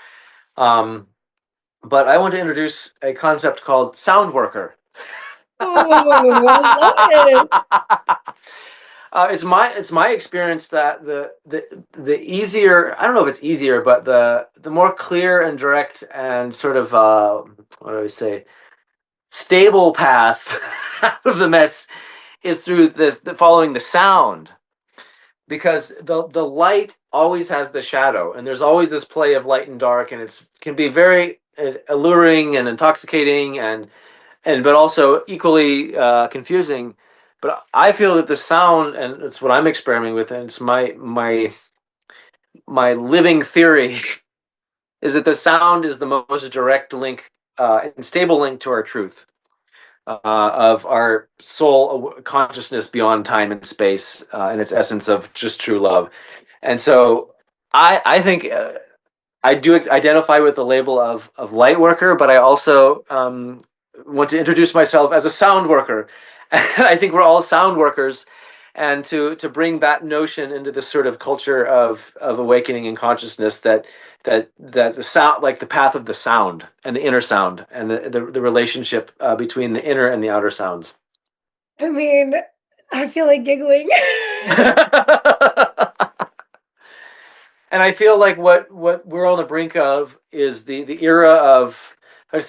um, but I want to introduce a concept called sound worker. Oh, I love it. It's my experience that the easier, I don't know if it's easier, but the more clear and direct and sort of what do I say, stable path out of the mess is through following the sound, because the light always has the shadow, and there's always this play of light and dark, and it's can be very alluring and intoxicating, and but also equally confusing. But I feel that the sound, and it's what I'm experimenting with, and it's my living theory, is that the sound is the most direct link and stable link to our truth, of our soul consciousness beyond time and space, and its essence of just true love. And so I think I do identify with the label of light worker, but I also want to introduce myself as a sound worker. And I think we're all sound workers, and to bring that notion into this sort of culture of awakening and consciousness, that the sound, like the path of the sound and the inner sound, and the relationship between the inner and the outer sounds. I mean, I feel like giggling. And I feel like what we're on the brink of is the era of, I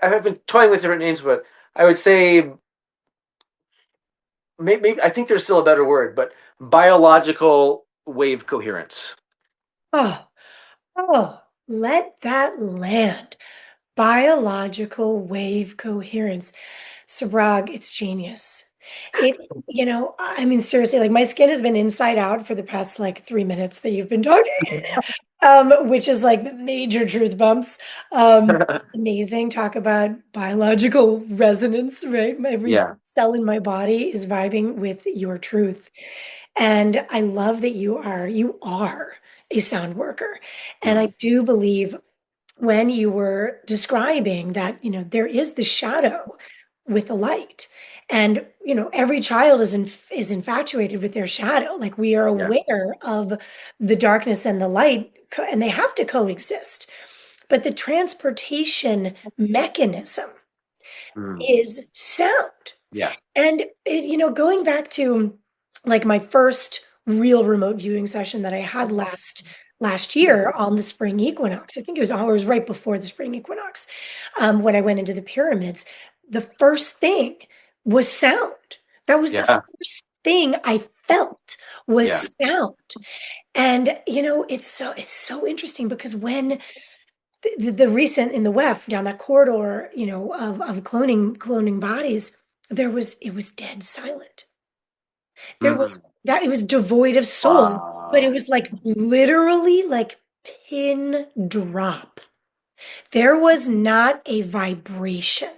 have been toying with different names, but I would say maybe I think there's still a better word, but biological wave coherence. Oh, oh, let that land. Biological wave coherence. Subhraag, it's genius. It, I mean, seriously, like my skin has been inside out for the past like 3 minutes that you've been talking, which is like major truth bumps. Amazing. Talk about biological resonance, right? Every Yeah. cell in my body is vibing with your truth. And I love that you are a sound worker. And I Mm. do believe when you were describing that, there is the shadow with the light. And, every child is infatuated with their shadow. Like we are Yeah. aware of the darkness and the light, and they have to coexist. But the transportation mechanism Mm. is sound. Yeah. And going back to like my first real remote viewing session that I had last year on the spring equinox. I think it was right before the spring equinox, when I went into the pyramids. The first thing was sound. That was the Yeah. first thing I felt Yeah. was sound. And it's so interesting because when the recent in the WEF down that corridor, of cloning bodies, it was dead silent. There was Mm. that it was devoid of soul, but it Wow. was like literally like pin drop. There was not a vibration.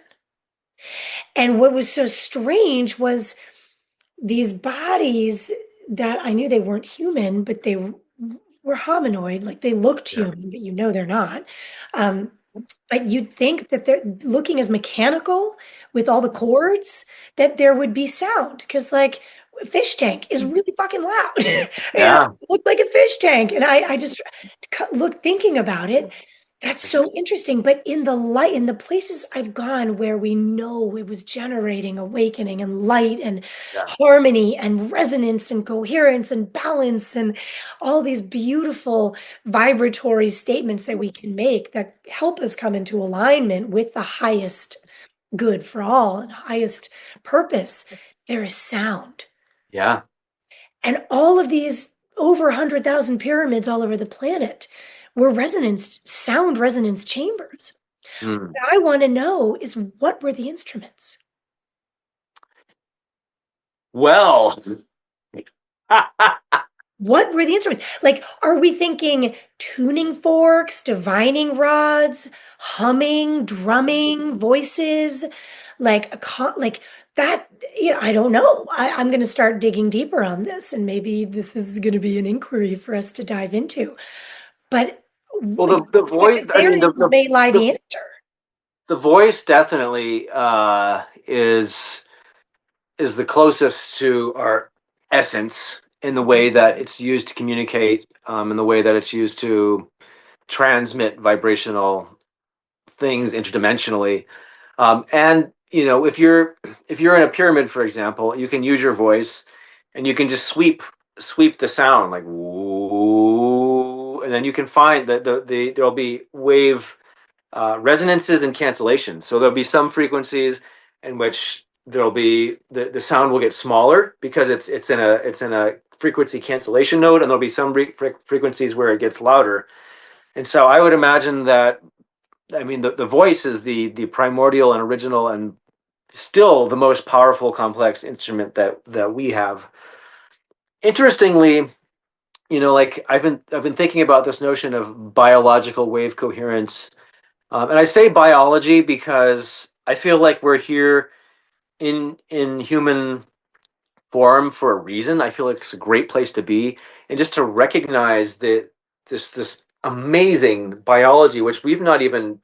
And what was so strange was these bodies that I knew they weren't human, but they were hominoid, like they looked Yeah. human, but they're not. Um, But you'd think that they're looking as mechanical with all the chords that there would be sound because, like, a fish tank is really fucking loud. Yeah. It looked like a fish tank, and I just look thinking about it. That's so interesting. But in the light, in the places I've gone where we know it was generating awakening and light and Yeah. harmony and resonance and coherence and balance and all these beautiful vibratory statements that we can make that help us come into alignment with the highest good for all and highest purpose, there is sound. Yeah. And all of these over 100,000 pyramids all over the planet were sound resonance chambers. Mm. What I want to know is what were the instruments? Well. What were the instruments? Like, are we thinking tuning forks, divining rods, humming, drumming, voices, like like that? I don't know. I'm going to start digging deeper on this, and maybe this is going to be an inquiry for us to dive into. But Well, the voice. Because I mean, therein may lie the the answer. the voice definitely is the closest to our essence in the way that it's used to communicate, in the way that it's used to transmit vibrational things interdimensionally. And if you're in a pyramid, for example, you can use your voice, and you can just sweep the sound like woo, and then you can find that there'll be wave resonances and cancellations. So there'll be some frequencies in which there'll be the sound will get smaller because it's in a frequency cancellation node, and there'll be some frequencies where it gets louder. And so I would imagine that, I mean, the voice is the primordial and original and still the most powerful complex instrument that we have. Interestingly, like I've been thinking about this notion of biological wave coherence. And I say biology because I feel like we're here in human form for a reason. I feel like it's a great place to be, and just to recognize that this amazing biology, which we've not even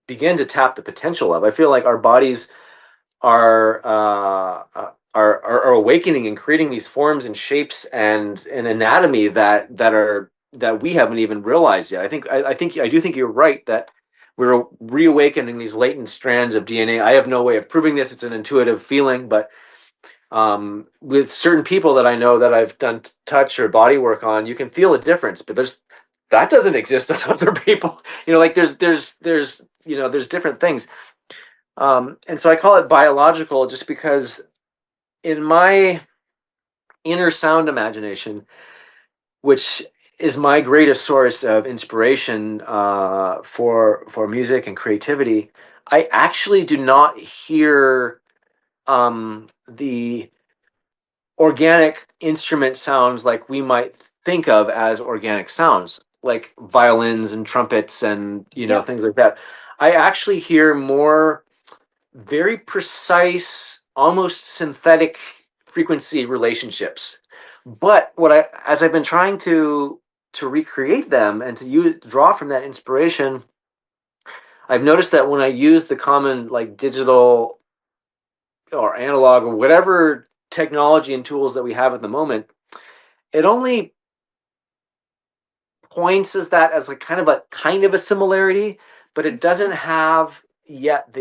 begun to tap the potential of. I feel like our bodies are awakening and creating these forms and shapes and an anatomy that we haven't even realized yet. I do think you're right that we're reawakening these latent strands of DNA. I have no way of proving this; it's an intuitive feeling, but with certain people that I know that I've done touch or body work on, you can feel a difference. But that doesn't exist on other people. Like there's different things. And so I call it biological just because in my inner sound imagination, which is my greatest source of inspiration for music and creativity, I actually do not hear the organic instrument sounds like we might think of as organic sounds, like violins and trumpets and Yep. things like that. I actually hear more very precise, almost synthetic frequency relationships. But as I've been trying to recreate them and to draw from that inspiration, I've noticed that when I use the common like digital or analog or whatever technology and tools that we have at the moment, it only points as that as like kind of a similarity, but it doesn't have yet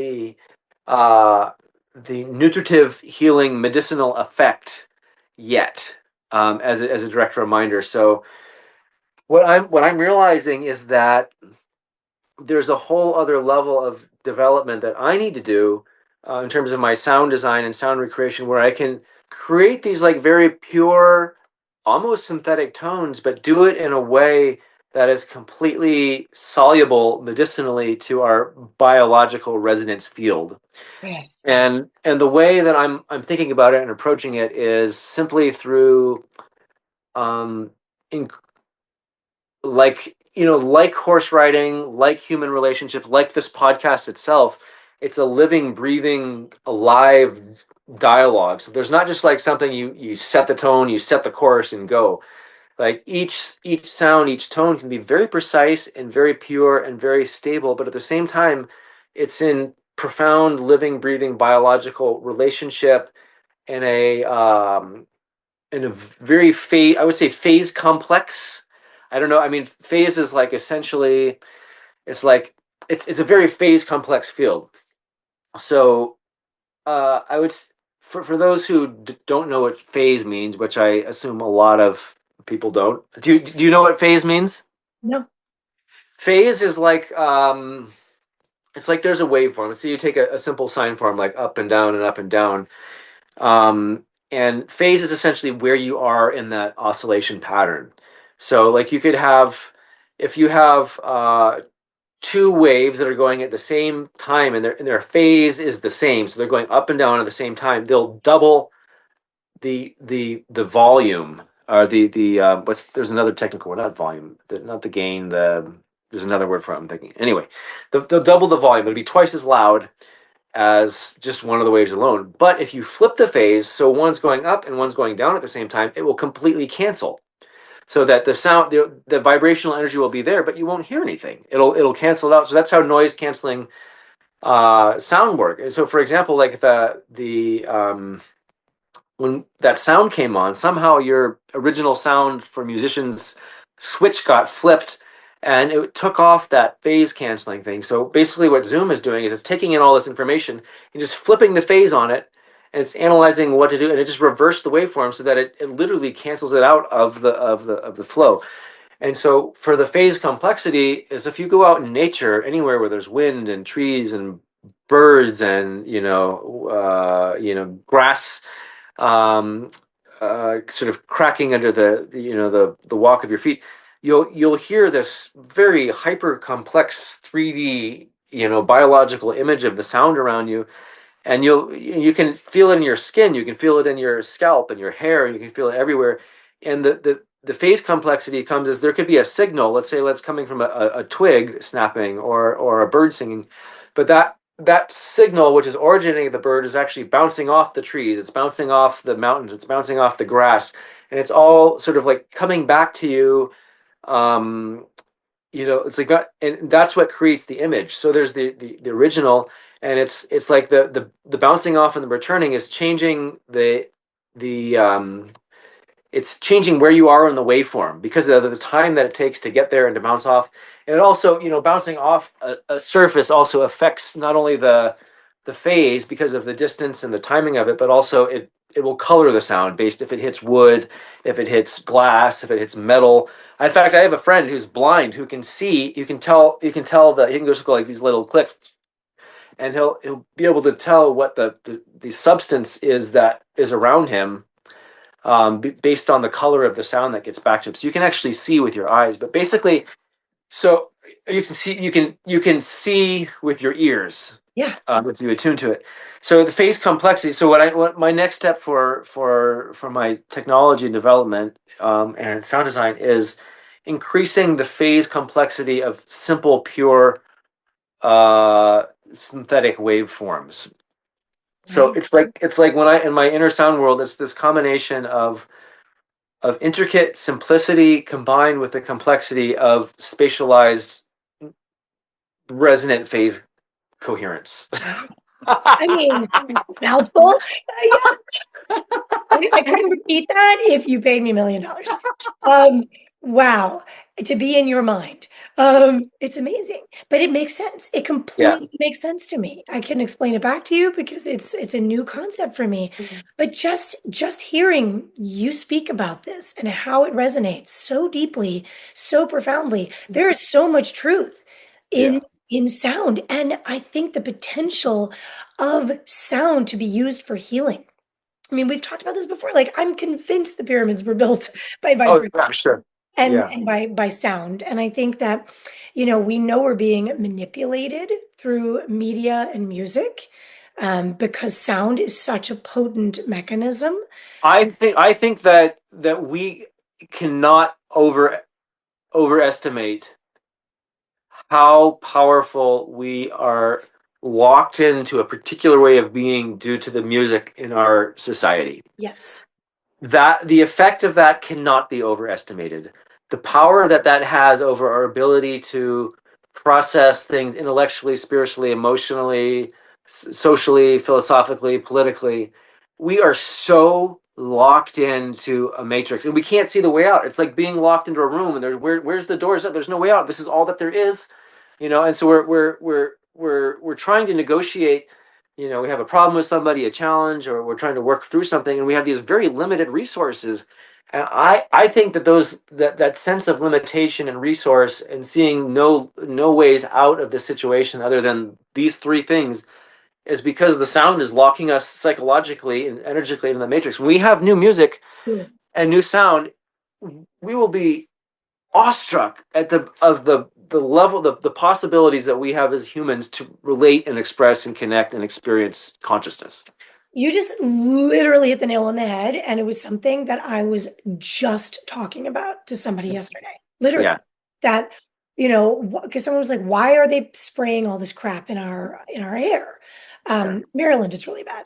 uh, the nutritive healing medicinal effect yet, as a direct reminder. So what I'm realizing is that there's a whole other level of development that I need to do in terms of my sound design and sound recreation, where I can create these like very pure, almost synthetic tones, but do it in a way that is completely soluble medicinally to our biological resonance field. Yes. And the way that I'm thinking about it and approaching it is simply through um, in, like horse riding, like human relationships, like this podcast itself. It's a living, breathing, alive dialogue. So there's not just like something you set the tone, you set the chorus and go. Like each sound, each tone can be very precise and very pure and very stable, but at the same time, it's in profound, living, breathing, biological relationship in a very phase. I would say phase complex. I don't know. I mean, phase is like essentially it's like it's a very phase complex field. So I would for those who don't know what phase means, which I assume a lot of people don't. Do you know what phase means? No. Phase is like it's like there's a waveform. So you take a simple sine form like up and down and up and down. And phase is essentially where you are in that oscillation pattern. So like you could have, if you have two waves that are going at the same time and their phase is the same, so they're going up and down at the same time, they'll double the volume, or the what's there's another technical word, not volume, not the gain, there's another word for it I'm thinking. Anyway, they'll double the volume. It'll be twice as loud as just one of the waves alone. But if you flip the phase, so one's going up and one's going down at the same time, it will completely cancel. so that the vibrational energy will be there, but you won't hear anything. It'll cancel it out. So that's how noise canceling sound work. And so, for example, like the when that sound came on, somehow your original sound for musicians switch got flipped and it took off that phase canceling thing. So basically what Zoom is doing is it's taking in all this information and just flipping the phase on it, and it's analyzing what to do, and it just reversed the waveform so that it literally cancels it out of the flow. And so for the phase complexity is if you go out in nature, anywhere where there's wind and trees and birds and grass, um, sort of cracking under the walk of your feet, you'll hear this very hyper complex 3D biological image of the sound around you, and you can feel it in your skin, you can feel it in your scalp and your hair, you can feel it everywhere. And the phase complexity comes as there could be a signal, let's say that's coming from a twig snapping or a bird singing, but that signal, which is originating the bird, is actually bouncing off the trees, it's bouncing off the mountains, it's bouncing off the grass, and it's all sort of like coming back to you. um, it's like that, and that's what creates the image. So there's the original, and it's like the bouncing off and the returning is changing the it's changing where you are in the waveform because of the time that it takes to get there and to bounce off. And it also, bouncing off a surface also affects not only the phase because of the distance and the timing of it, but also it will color the sound based if it hits wood, if it hits glass, if it hits metal. In fact, I have a friend who's blind who can see. You can tell that he can just go like these little clicks, and he'll be able to tell what the substance is that is around him, based on the color of the sound that gets back to him. So you can actually see with your eyes, but basically, so you can see with your ears, Yeah. if you attune to it. So the phase complexity. So what my next step for my technology development, and sound design is increasing the phase complexity of simple, pure, synthetic waveforms. So Right. it's like when I in my inner sound world, it's this combination of intricate simplicity combined with the complexity of spatialized resonant phase coherence. Wow. I mean, it's a mouthful. Yeah. I couldn't repeat that if you paid me $1 million. Um, wow. To be in your mind. It's amazing, but it makes sense. It Yeah. completely makes sense to me. I can explain it back to you because it's a new concept for me. But just hearing you speak about this and how it resonates so deeply, so profoundly, there is so much truth in Yeah. in sound. And I think the potential of sound to be used for healing. I mean, we've talked about this before. Like, I'm convinced the pyramids were built by Oh, vibration yeah, sure. and Yeah. and by sound. And I think that, we know we're being manipulated through media and music, because sound is such a potent mechanism. I think that we cannot overestimate how powerful we are locked into a particular way of being due to the music in our society. Yes. That the effect of that cannot be overestimated. The power that has over our ability to process things intellectually, spiritually, emotionally, socially, philosophically, politically, we are so locked into a matrix and we can't see the way out. It's like being locked into a room and where's the doors? There's no way out. This is all that there is, and so we're trying to negotiate. We have a problem with somebody, a challenge, or we're trying to work through something, and we have these very limited resources. And I think that that sense of limitation and resource and seeing no ways out of the situation other than these three things is because the sound is locking us psychologically and energetically in the matrix. When we have new music Ugh. and new sound, we will be awestruck at the level, the possibilities that we have as humans to relate and express and connect and experience consciousness. You just literally hit the nail on the head. And it was something that I was just talking about to somebody yesterday. Literally. Yeah. That, because someone was like, why are they spraying all this crap in our air? Yeah. Maryland is really bad.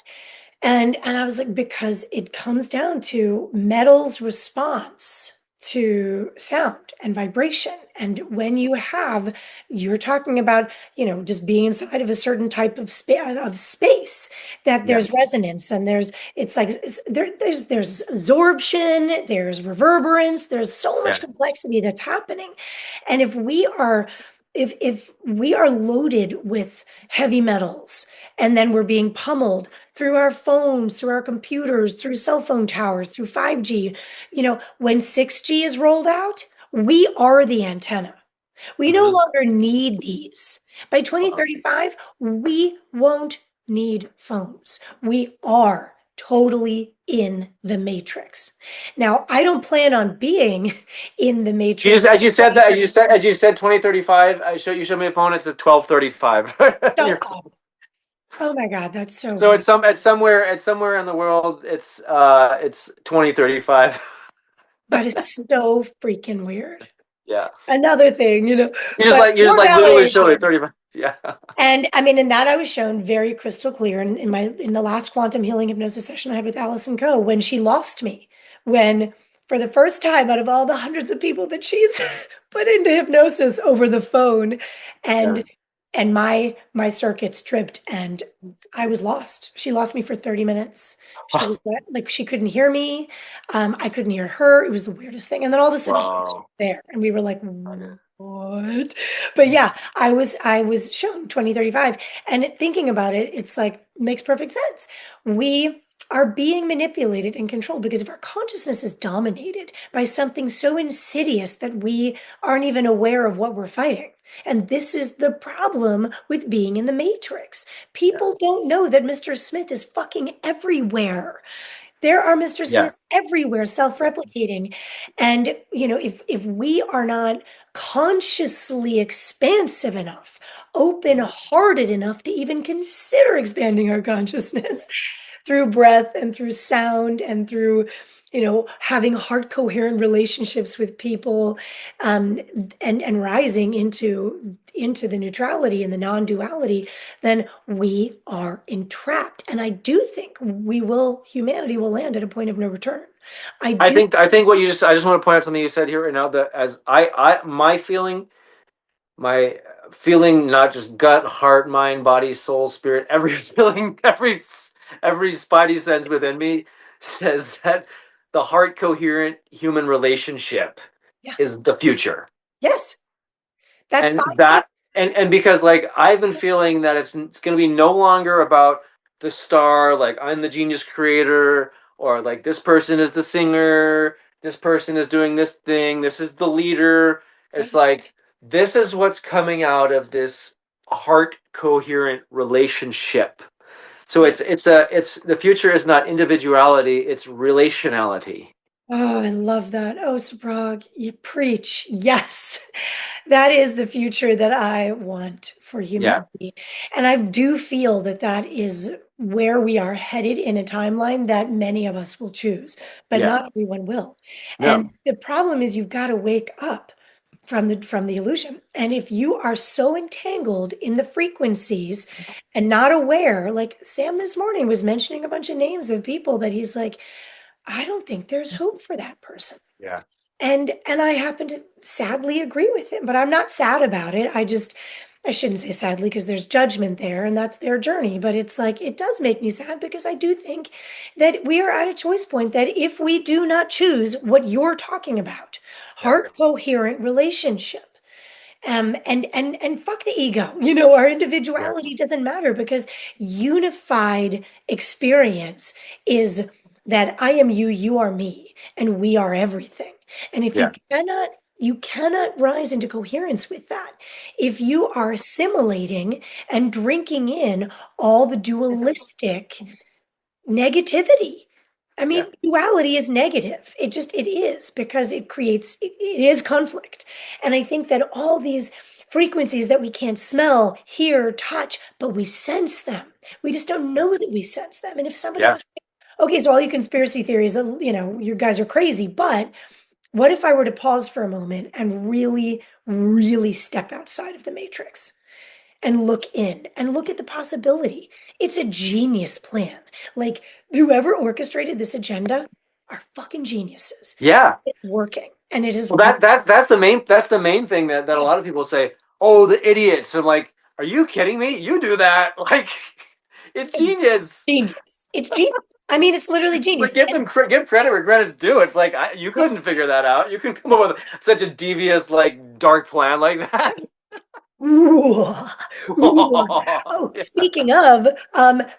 And I was like, because it comes down to metal's response to sound and vibration. And when you're talking about, just being inside of a certain type of space, that Yeah. there's resonance and it's like there's absorption, there's reverberance, there's so much Yeah. complexity that's happening. And if we are loaded with heavy metals and then we're being pummeled through our phones, through our computers, through cell phone towers, through 5G, when 6G is rolled out, we are the antenna. We no Mhm. longer need these. By Wow. 2035, we won't need phones. We are totally in the matrix. Now, I don't plan on being in the You just, matrix. as you said that, as you said 2035, you showed me a phone, it says 1235. Shut up. Oh my God, that's so So weird. at somewhere in the world, it's 2035. That is so freaking weird. Yeah. Another thing, but You just more like literally showed it validation. 35. Yeah. And I mean, in that I was shown very crystal clear in the last quantum healing hypnosis session I had with Allison Coe when she lost me, when for the first time out of all the hundreds of people that she's put into hypnosis over the phone, Yeah. and my circuits tripped and I was lost. She lost me for 30 minutes. She was like she couldn't hear me. I couldn't hear her. It was the weirdest thing. And then all of a sudden she was Wow. there and we were like, Okay. what? But yeah, I was shown 2035 and thinking about it, it's like makes perfect sense. We are being manipulated and controlled because if our consciousness is dominated by something so insidious that we aren't even aware of what we're fighting. And this is the problem with being in the matrix. Yeah. People don't know that Mr. Smith is fucking everywhere. There are Mr. Yeah. Smiths everywhere Yeah. self-replicating. And, if we are not consciously expansive enough, open-hearted enough to even consider expanding our consciousness through breath and through sound and through, having heart coherent relationships with people, um, and rising into the neutrality and the non-duality, then we are entrapped. And I do think humanity will land at a point of no return. I do. I think what I just want to point out something you said here right now that as my feeling, not just gut, heart, mind, body, soul, spirit, every feeling, every spidey sense within me says that the heart coherent human relationship Yeah. is the future. Yes. That's And 5G. that and because like I've been feeling that it's going to be no longer about the star, like I'm the genius creator, or like this person is the singer, this person is doing this thing, this is the leader. It's Right. like this is what's coming out of this heart coherent relationship. So Yeah. it's the future is not individuality, it's relationality. Oh, I love that. Oh, Subhraag, you preach. Yes. That is the future that I want for Yeah. humanity. And I do feel that that is where we are headed in a timeline that many of us will choose, but Yeah. not everyone will. And No. the problem is you've got to wake up from the illusion. And if you are so entangled in the frequencies and not aware, like Sam this morning was mentioning a bunch of names of people that he's like, I don't think there's hope for that person. Yeah. And I happen to sadly agree with him, but I'm not sad about it. I shouldn't say sadly because there's judgment there and that's their journey, but it's like it does make me sad because I do think that we are at a choice point that if we do not choose what you're talking about, Yeah. heart coherent relationship, and fuck the ego. Our Yeah. individuality doesn't matter because unified experience is that I am you, you are me, and we are everything. And if Yeah. you cannot rise into coherence with that. If you are assimilating and drinking in all the dualistic negativity. I Yeah. mean, duality is negative. It is because it is conflict. And I think that all these frequencies that we can't smell, hear, touch, but we sense them. We just don't know that we sense them. And if somebody Yeah. was like, okay, so all you conspiracy theories, you guys are crazy, but what if I were to pause for a moment and really, really step outside of the matrix? And look in and look at the possibility. It's a genius plan. Like whoever orchestrated this agenda are fucking geniuses. Yeah. It's working. And it is Well, that's the main thing that a lot of people say. Oh, the idiots! I'm like, are you kidding me? You do that? Like, it's genius. genius. It's genius. I mean, it's literally It's like genius. give credit where credit's due. It's like you couldn't figure that out. You couldn't come up with such a devious, like, dark plan like that. Ooh, ooh. Oh, Yeah. speaking of,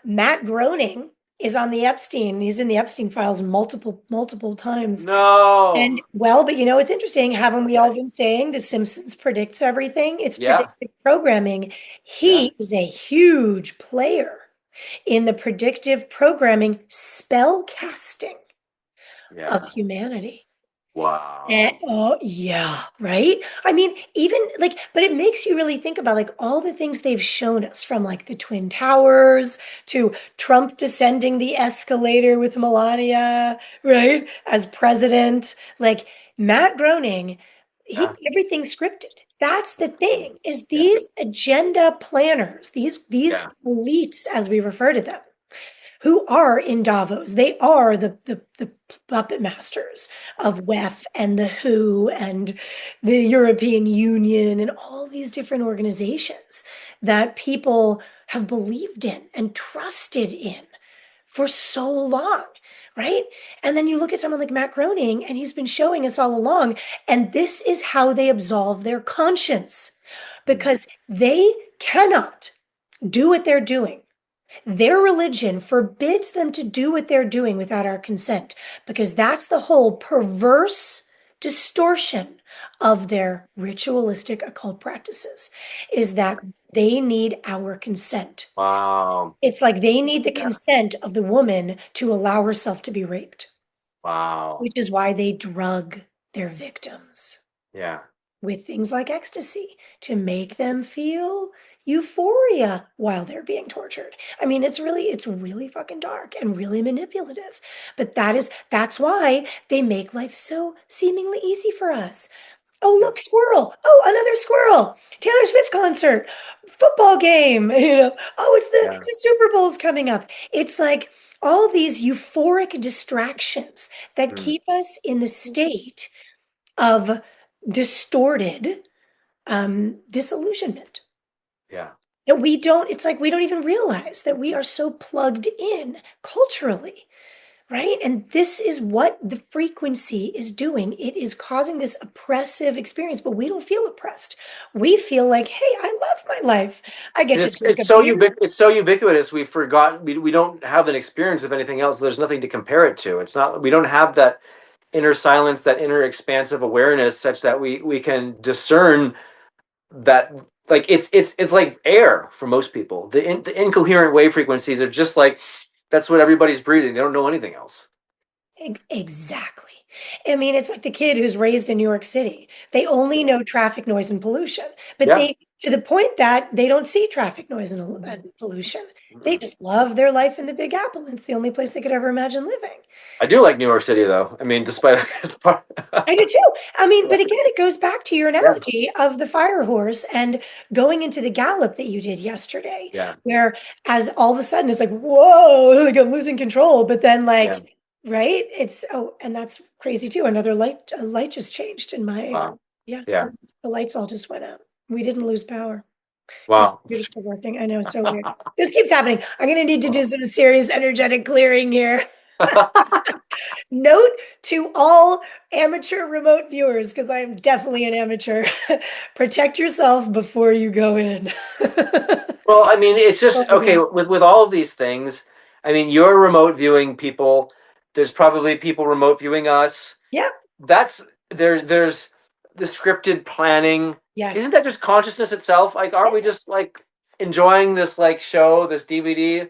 Matt Groening is on the Epstein. He's in the Epstein files multiple times. No. And well, but it's interesting. Haven't we all Okay. been saying The Simpsons predicts everything? It's Yeah. predictive programming. Yeah. He is a huge player in the predictive programming spell casting of Yeah. humanity. Wow. Oh, yeah, right? I mean, even like, but it makes you really think about like all the things they've shown us from like the Twin Towers to Trump descending the escalator with Melania, right? As president. Like Matt Groening, Yeah. everything's scripted. That's the thing, is Yeah. these agenda planners, these Yeah. elites, as we refer to them, who are in Davos. They are the puppet masters of WEF and the WHO and the European Union and all these different organizations that people have believed in and trusted in for so long, right? And then you look at someone like Matt Groening, and he's been showing us all along, and this is how they absolve their conscience Mm. because they cannot do what they're doing. Their religion forbids them to do what they're doing without our consent, because that's the whole perverse distortion of their ritualistic occult practices, is that they need our consent. Wow. It's like they need the Yeah. consent of the woman to allow herself to be raped, Wow. which is why they drug their victims Yeah. with things like ecstasy to make them feel euphoria while they're being tortured. I mean, it's really fucking dark and really manipulative. But that's why they make life so seemingly easy for us. Oh, Yeah. look, squirrel. Oh, another squirrel. Taylor Swift concert, football game, Oh, it's Yeah. the Super Bowl's coming up. It's like all these euphoric distractions that Mm. keep us in the state of distorted disillusionment Yeah. that it's like we don't even realize that we are so plugged in culturally, right? And this is what the frequency is doing. It is causing this oppressive experience, but we don't feel oppressed. We feel like, hey, I love my life. I get to drink a beer. It's so ubiquitous. We forgot we don't have an experience of anything else. There's nothing to compare it to. It's not we don't have that inner silence, that inner expansive awareness, such that we can discern that, like, it's like air for most people. The incoherent wave frequencies are just like that's what everybody's breathing. They don't know anything else. Exactly. I mean, it's like the kid who's raised in New York City. They only know traffic noise and pollution, but Yeah. they, to the point that they don't see traffic noise and pollution. They Mm-mm. just love their life in the Big Apple. It's the only place they could ever imagine living. I do like New York City, though. I mean, despite it's part. I do too. I mean, Yeah. but again, it goes back to your Yeah. analogy of the fire horse and going into the gallop that you did yesterday, Yeah. where as all of a sudden it's like, whoa, like I'm losing control. But then Yeah. like, right? And that's crazy too. A light just changed in my, Wow. yeah, Yeah. the lights all just went out. We didn't lose power. This Wow. computer's still working. I know, it's so weird. This keeps happening. I'm gonna need to do some serious energetic clearing here. Note to all amateur remote viewers, because I am definitely an amateur, protect yourself before you go in. Well, I mean, it's Oh just my okay God. with all of these things. I mean, you're remote viewing people. There's probably people remote viewing us. Yep. That's there's the scripted planning. Yes. Isn't that just consciousness itself? Like, aren't we Yes. just like enjoying this like show, this DVD?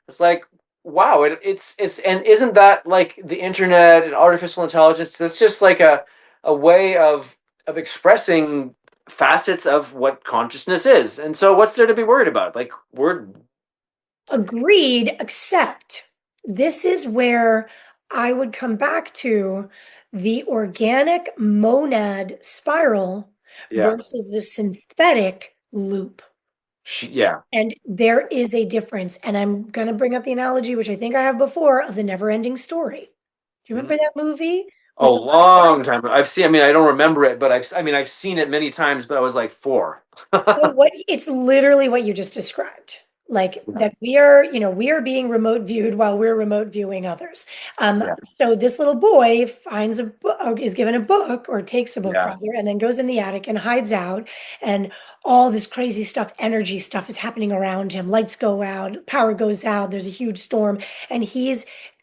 It's like, wow, it's and isn't that like the internet and artificial intelligence? It's just like a way of expressing facets of what consciousness is. And so what's there to be worried about? Like, we're Agreed, except this is where I would come back to the organic monad spiral yeah. versus the synthetic loop. Yeah. And there is a difference. And I'm going to bring up the analogy, which I think I have before, of the never ending story. Do you remember Mhm. that movie A with a lot of long time ago. I've seen. I mean, I don't remember it, but I've seen it many times. But I was like 4. so what it's literally what you just described. Like Yeah. that we are, we are being remote viewed while we're remote viewing others. Um, Yeah. so this little boy finds a book, is given a book or takes a book Yeah. rather, and then goes in the attic and hides out. And all this crazy stuff, energy stuff is happening around him. Lights go out, power goes out, there's a huge storm. And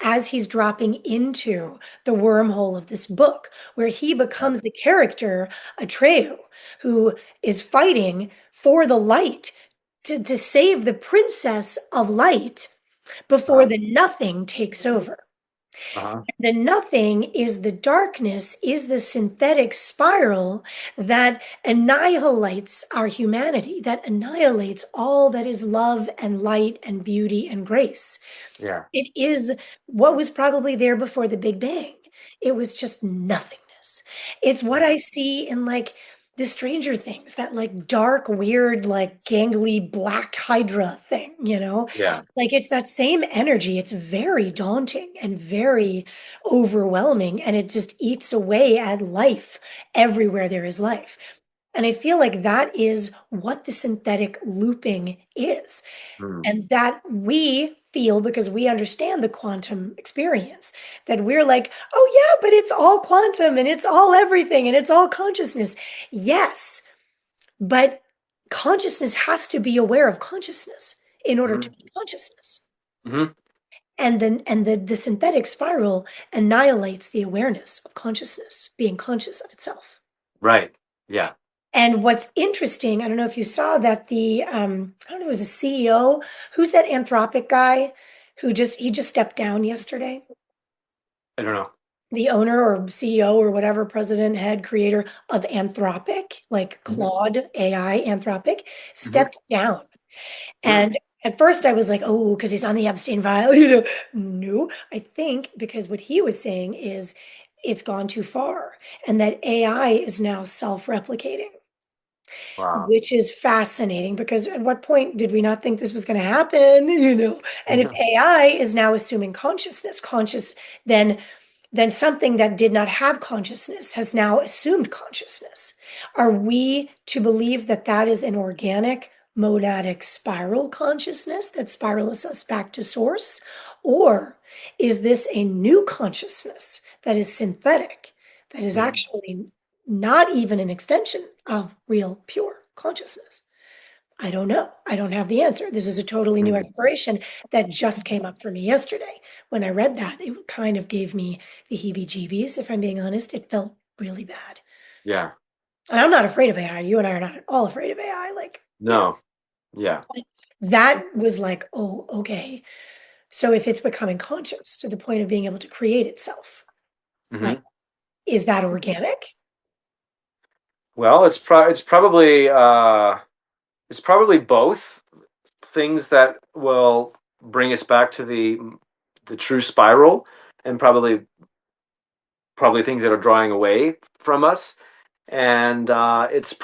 as he's dropping into the wormhole of this book, where he Yeah. becomes the character, Atreyu, who is fighting for the light to save the princess of light before Uh-huh. the nothing takes over. Uh-huh. The nothing is the darkness, is the synthetic spiral that annihilates our humanity, that annihilates all that is love and light and beauty and grace. Yeah. It is what was probably there before the Big Bang. It was just nothingness. It's what I see in like the Stranger Things, that like dark, weird, like gangly black Hydra thing. Yeah. Like it's that same energy. It's very daunting and very overwhelming, and it just eats away at life everywhere there is life. And I feel like that is what the synthetic looping is. Mm. And that we feel because we understand the quantum experience, that we're like, oh, yeah, but it's all quantum and it's all everything and it's all consciousness. Yes, but consciousness has to be aware of consciousness in order to Mm-hmm. be consciousness. Mm-hmm. And then the synthetic spiral annihilates the awareness of consciousness, being conscious of itself. Right. Yeah. And what's interesting, I don't know if you saw that I don't know, it was a CEO. Who's that Anthropic guy he just stepped down yesterday? I don't know. The owner or CEO or whatever, president, head, creator of Anthropic, like Mm-hmm. Claude AI, Anthropic, Mm-hmm. stepped down. Mm. And at first I was like, oh, because he's on the Epstein file, No, I think because what he was saying is it's gone too far and that AI is now self-replicating. Wow. Which is fascinating because at what point did we not think this was going to happen? And if AI is now assuming consciousness, then something that did not have consciousness has now assumed consciousness. Are we to believe that that is an organic monadic spiral consciousness that spirals us back to source? Or is this a new consciousness that is synthetic, that is Mm. actually not even an extension of real pure consciousness? I don't know. I don't have the answer. This is a totally new Mm. exploration that just came up for me yesterday. When I read that, it kind of gave me the heebie-jeebies, if I'm being honest. It felt really bad. Yeah. And I'm not afraid of AI. You and I are not at all afraid of AI. No. Yeah. That was like, oh, okay. So if it's becoming conscious to the point of being able to create itself, like, Mm-hmm. is that organic? Well, it's probably both things that will bring us back to the true spiral, and probably things that are drawing away from us. And it's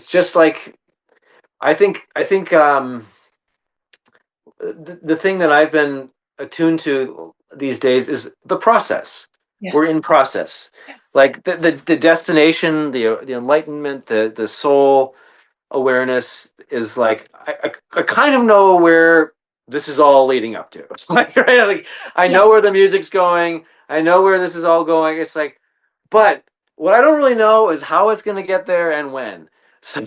just like I think the thing that I've been attuned to these days is the process. We're Yes. in process, Yes. like the destination, the enlightenment, the soul awareness is like I kind of know where this is all leading up to. Like, right? Like I know Yes. where the music's going. I know where this is all going. It's like, but what I don't really know is how it's going to get there and when. So,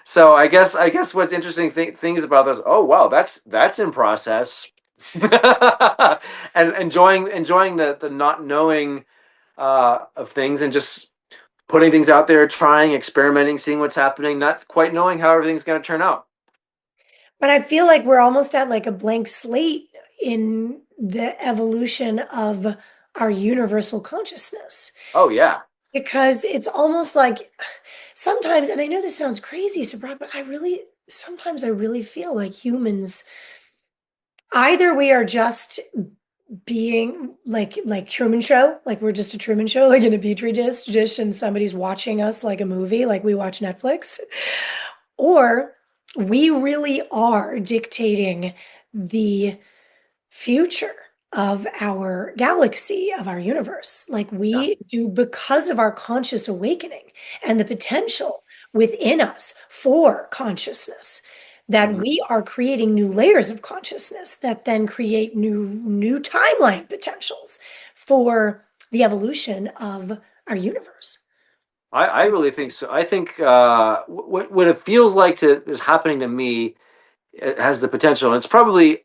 so I guess what's interesting things about this. Oh wow, that's in process, and enjoying the not knowing of things, and just putting things out there, trying, experimenting, seeing what's happening, not quite knowing how everything's going to turn out. But I feel like we're almost at like a blank slate in the evolution of our universal consciousness Oh yeah. because it's almost like sometimes, and I know this sounds crazy, Subhraag, but sometimes I really feel like humans, either we are just being like Truman Show, like we're just a Truman Show, like in a petri dish, and somebody's watching us like a movie, like we watch Netflix, or we really are dictating the future. of our galaxy, of our universe. Like Yeah. we do because of our conscious awakening and the potential within us for consciousness, that Mhm. we are creating new layers of consciousness that then create new timeline potentials for the evolution of our universe. I really think so. I think what it feels like to is happening to me, it has the potential, and it's probably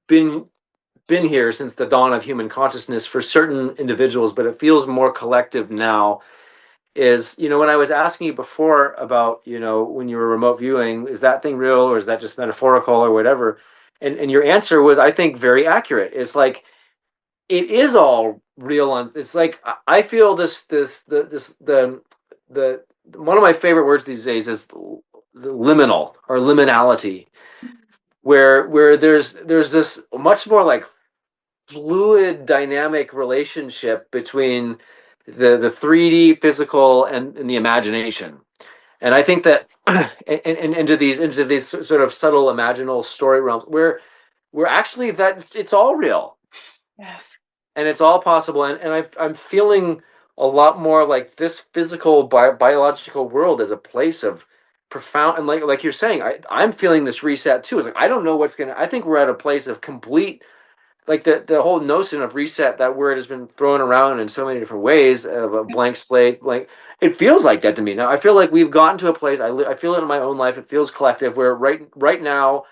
been been here since the dawn of human consciousness for certain individuals, but it feels more collective now. Is, when I was asking you before about, when you were remote viewing, is that thing real or is that just metaphorical or whatever? And your answer was, I think, very accurate. It's like it is all real. It's like I feel the one of my favorite words these days is the liminal or liminality, where there's this much more like fluid dynamic relationship between the 3D physical and the imagination. And I think that and into these sort of subtle imaginal story realms where actually that it's all real Yes. and it's all possible, and I'm feeling a lot more like this physical biological world as a place of profound, and like you're saying, I'm feeling this reset too. It's like I don't know what's gonna, I think we're at a place of complete, like the whole notion of reset, that word has been thrown around in so many different ways, of a blank slate. Like it feels like that to me now. I feel like we've gotten to a place, I feel it in my own life, it feels collective, where right now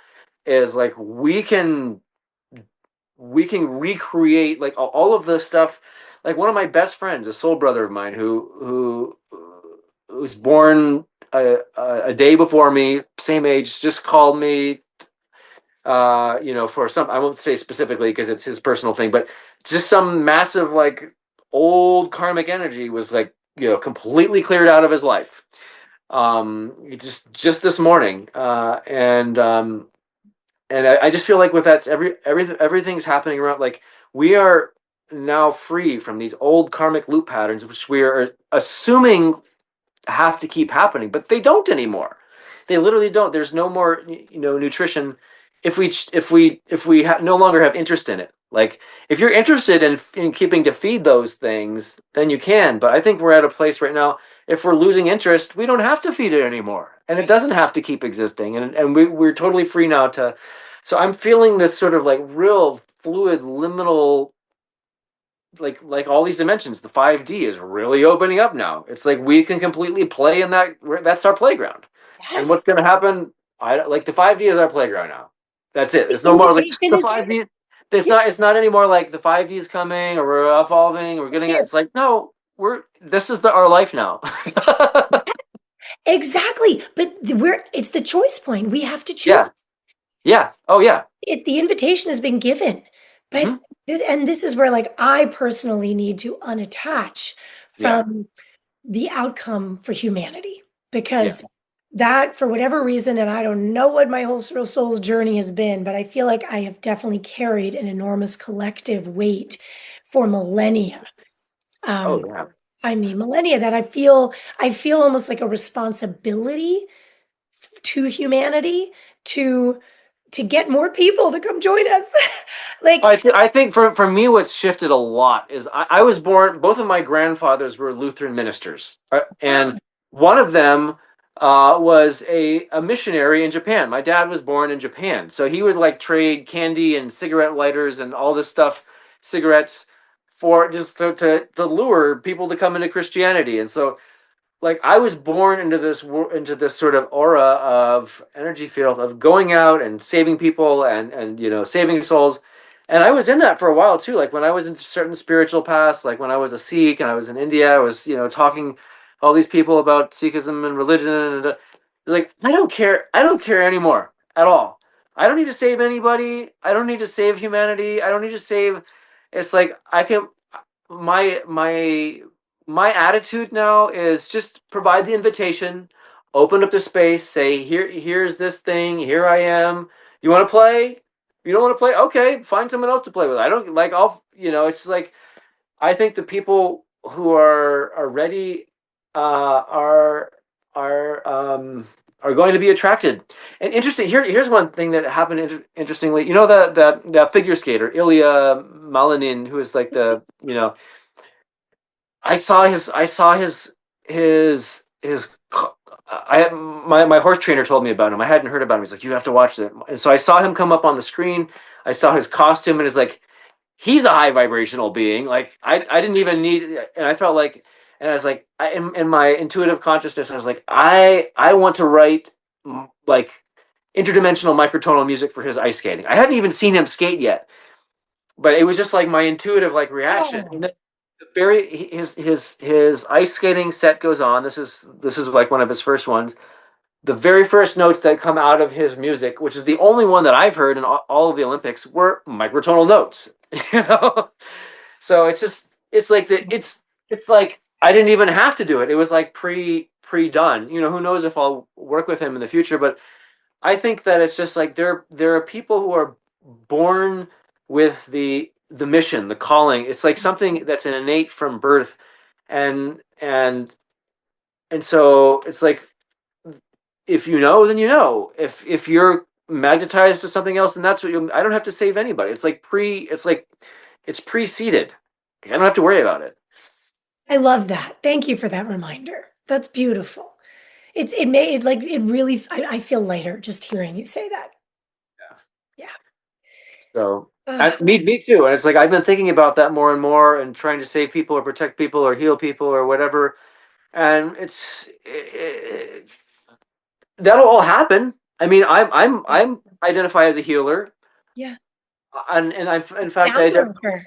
is like we can recreate like all of the stuff. Like one of my best friends, a soul brother of mine, who was born a day before me, same age, just called me, for some, I won't say specifically because it's his personal thing, but just some massive, like, old karmic energy was like, completely cleared out of his life. Just this morning. And I just feel like with that, everything's happening around, like, we are now free from these old karmic loop patterns, which we are assuming have to keep happening, but they don't anymore. They literally don't. There's no more, nutrition if we no longer have interest in it. Like if you're interested in keeping to feed those things, then you can. But I think we're at a place right now. If we're losing interest, we don't have to feed it anymore, and it doesn't have to keep existing. And we're totally free now to. So I'm feeling this sort of like real fluid, liminal, like all these dimensions. The 5D is really opening up now. It's like we can completely play in that. That's our playground. And what's Yes. going to happen? I like the 5D is our playground now. That's it. The It's no more like invitation the is 5D. It's there. not. It's not anymore like the 5D is coming or we're evolving. We're getting it. Yeah. It's like no. This is our life now. Exactly. But it's the choice point. We have to choose. Yeah. Yeah. Oh yeah. The invitation has been given. But Hmm. this is where like I personally need to unattach Yeah. from the outcome for humanity, Yeah. because that, for whatever reason, and I don't know what my whole soul's journey has been, but I feel like I have definitely carried an enormous collective weight for millennia. Oh Um, yeah. I mean, millennia, that I feel almost like a responsibility to humanity to get more people to come join us. Like, I think for me, what's shifted a lot is I was born. Both of my grandfathers were Lutheran ministers, and wow, one of them was a missionary in Japan. My dad was born in Japan, so he would like trade candy and cigarette lighters and all this stuff, cigarettes, for just to lure people to come into Christianity. And so, like, I was born into this sort of aura of energy field of going out and saving people and saving souls. And I was in that for a while too. Like when I was in certain spiritual paths, like when I was a Sikh and I was in India, I was talking all these people about Sikhism and religion, and it's like I don't care anymore at all. I don't need to save anybody. I don't need to save humanity. I don't need to save. It's like I can my attitude now is just provide the invitation, open up the space, say here's this thing, here I am. You want to play? You don't want to play? Okay, find someone else to play with. I don't like I'll it's just like I think the people who are ready are are going to be attracted. And interesting, here's one thing that happened interestingly. You know that figure skater Ilya Malinin, who is like the his my horse trainer told me about him. I hadn't heard about him. He's like, you have to watch it. And so I saw him come up on the screen. I saw his costume, and it's like he's a high vibrational being. Like I didn't even need, and I felt like, and I was like, in my intuitive consciousness, I was like, I want to write like interdimensional microtonal music for his ice skating. I hadn't even seen him skate yet, but it was just like my intuitive like reaction. And Oh, then his ice skating set goes on. This is like one of his first ones. The very first notes that come out of his music, which is the only one that I've heard in all of the Olympics, were microtonal notes. You know, so it's like it's like I didn't even have to do it. It was like pre done. You know, who knows if I'll work with him in the future, but I think that it's just like there are people who are born with the mission, the calling. It's like something that's an innate from birth, and and and so it's like if you know, then you know. If you're magnetized to something else, then that's what you. I don't have to save anybody. It's like it's preceded. I don't have to worry about it. I love that. Thank you for that reminder. That's beautiful. It made it like it really. I feel lighter just hearing you say that. Yeah. Yeah. So Uh, and me too. And it's like I've been thinking about that more and more, and trying to save people or protect people or heal people or whatever. And that'll all happen. I mean, I'm identify as a healer, yeah. and I in fact I Sound identify worker.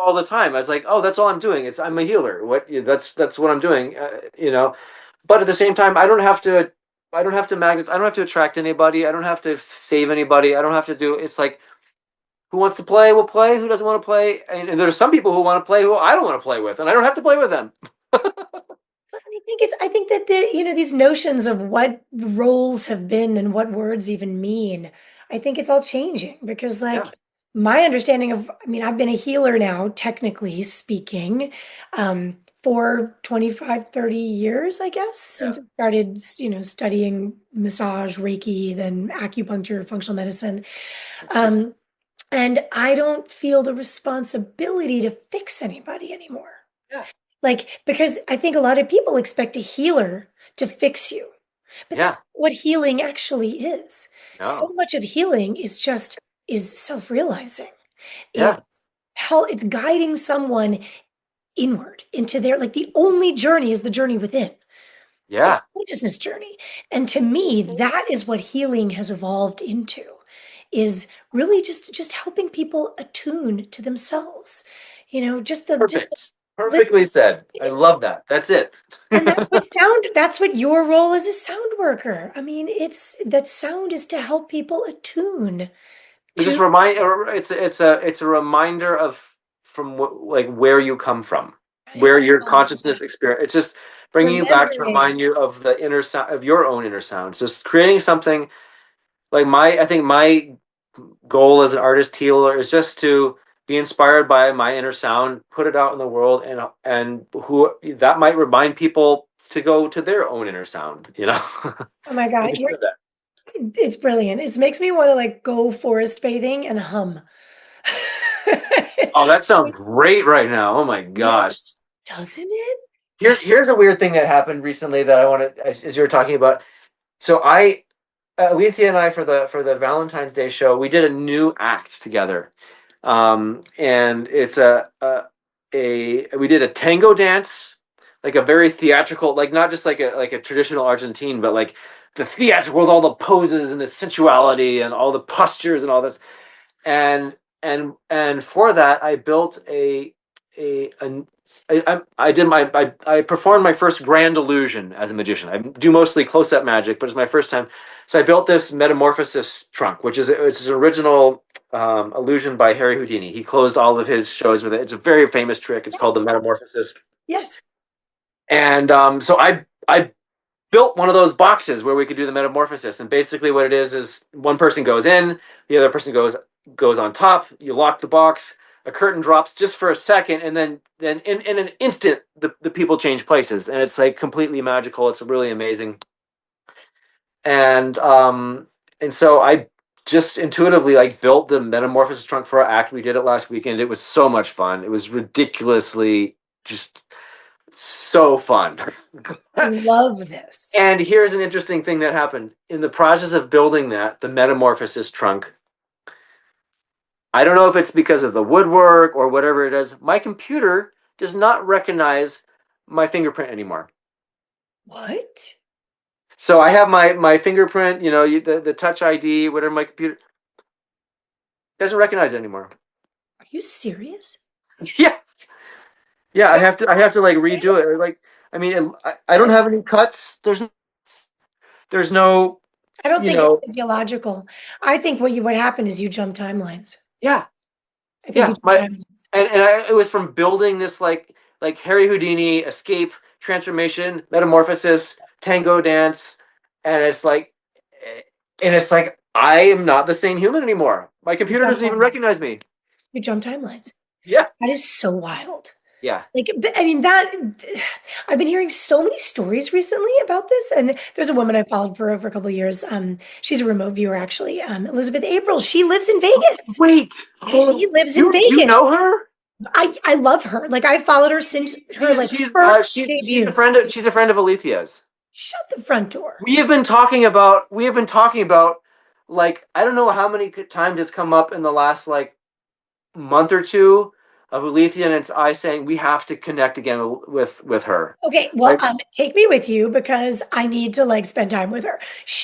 all the time. I was like, oh, that's all I'm doing. It's I'm a healer. That's what I'm doing. But at the same time, I don't have to. I don't have to magnet. I don't have to attract anybody. I don't have to save anybody. I don't have to do. It's like who wants to play will play. Who doesn't want to play? And there's some people who want to play who I don't want to play with, and I don't have to play with them. But I think that these notions of what roles have been and what words even mean, I think it's all changing because Yeah. like my understanding of, I mean, I've been a healer now, technically speaking, for 25, 30 years, I guess, Yeah. since I started, studying massage, Reiki, then acupuncture, functional medicine. Um, and I don't feel the responsibility to fix anybody anymore. Yeah. Like, because I think a lot of people expect a healer to fix you, but Yeah. that's what healing actually is. So No. much of healing is self-realizing. Yeah. It's it's guiding someone inward into their, like, the only journey is the journey within. It's Yeah. a consciousness journey. And to me, that is what healing has evolved into, is really just helping people attune to themselves. Just Perfect. the Perfectly said. I love that. That's it. And that's what your role as a sound worker. I mean, it's that sound is to help people attune We just to. remind. It's a reminder of from like where you come from, I where your love consciousness experience. It's just bringing you back to remembering. remind you of the inner sound of your own inner sounds. Just creating something like I think my goal as an artist healer is just to be inspired by my inner sound, put it out in the world, and who that might remind people to go to their own inner sound. Oh my I God, just did that. it's brilliant. It makes me want to like go forest bathing and hum. Oh, that sounds great right now. Oh my Yeah, gosh. doesn't it? Here's a weird thing that happened recently that I want to, as you were talking about. So Alethea and I for the Valentine's Day show, we did a new act together, and it's a we did a tango dance, like a very theatrical, like not just like a traditional Argentine, but like the theatrical with all the poses and the sensuality and all the postures and all this, and for that I built a an I performed my first grand illusion as a magician. I do mostly close up magic, but it's my first time. So I built this metamorphosis trunk, which is it's an original illusion by Harry Houdini. He closed all of his shows with it. It's a very famous trick. It's Yes, called the metamorphosis. yes. And so I built one of those boxes where we could do the metamorphosis. And basically, what it is one person goes in, the other person goes on top. You lock the box. A curtain drops just for a second, and then in an instant, the people change places, and it's like completely magical. It's really amazing. And so I just intuitively like built the metamorphosis trunk for our act. We did it last weekend. It was so much fun. It was ridiculously just so fun. I love this. And here's an interesting thing that happened in the process of building that, the metamorphosis trunk. I don't know if it's because of the woodwork or whatever it is. My computer does not recognize my fingerprint anymore. What? So I have my fingerprint, the Touch ID, whatever my computer doesn't recognize it anymore. Are you serious? Yeah, yeah. I That's have to like redo it. Or, like, I mean, I don't have any cuts. There's no, I don't you think it's know. physiological. I think what happened is you jumped timelines. Yeah, I think you yeah. jumped timelines. It was from building this like Harry Houdini escape transformation metamorphosis tango dance, and it's like I am not the same human anymore. My You computer jumped doesn't even timelines. recognize me. You jumped timelines. Yeah, That is so wild. yeah. Like, I mean, I've been hearing so many stories recently about this. And there's a woman I followed for over a couple of years. She's a remote viewer, actually. Elizabeth April. She lives in Vegas. Wait, She lives in do you know Vegas. her? I love her. Like, I followed her since her She's like she's first she's a debut. friend of Alethea's. Shut the front door. We have been talking about like I don't know how many times it's come up in the last like month or two of Alethea and it's I saying we have to connect again with her. Okay, well, Like, take me with you because I need to like spend time with her.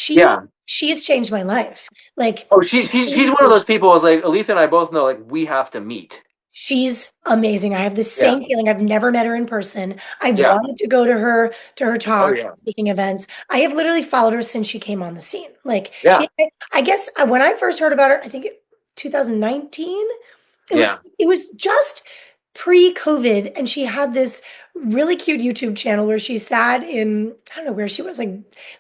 yeah. She has changed my life. Like Oh, she's she one of those people. Is like Alethea and I both know like we have to meet. she's amazing. I have the Yeah. same feeling. I've never met her in person. I've Yeah. wanted to go to her Oh talks, yeah. speaking events. I have literally followed her since she came on the scene. Like Yeah. I guess when I first heard about her, I think 2019. It was Yeah. it was just pre-COVID, and she had this really cute YouTube channel where she sat in, I don't know where she was, like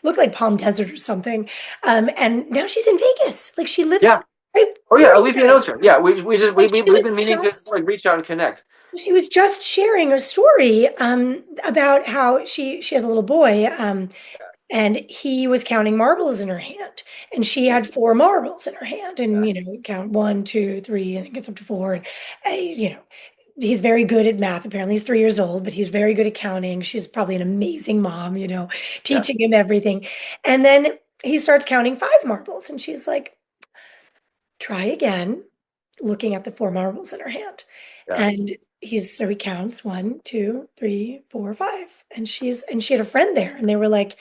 looked like Palm Desert or something. And now she's in Vegas. Like she lives Yeah. right Oh yeah. where are you Alethea knows guys? her. Yeah. We just And we've been meaning to like reach out and connect. she was just sharing a story about how she has a little boy, and he was counting marbles in her hand, and she had four marbles in her hand, and count one, two, three, and it gets up to four, and he's very good at math. Apparently, he's 3 years old, but he's very good at counting. She's probably an amazing mom, Yeah. teaching him everything. And then he starts counting five marbles, and she's like, "Try again," looking at the four marbles in her hand, Yeah. and he counts one, two, three, four, five, and she had a friend there, and they were like,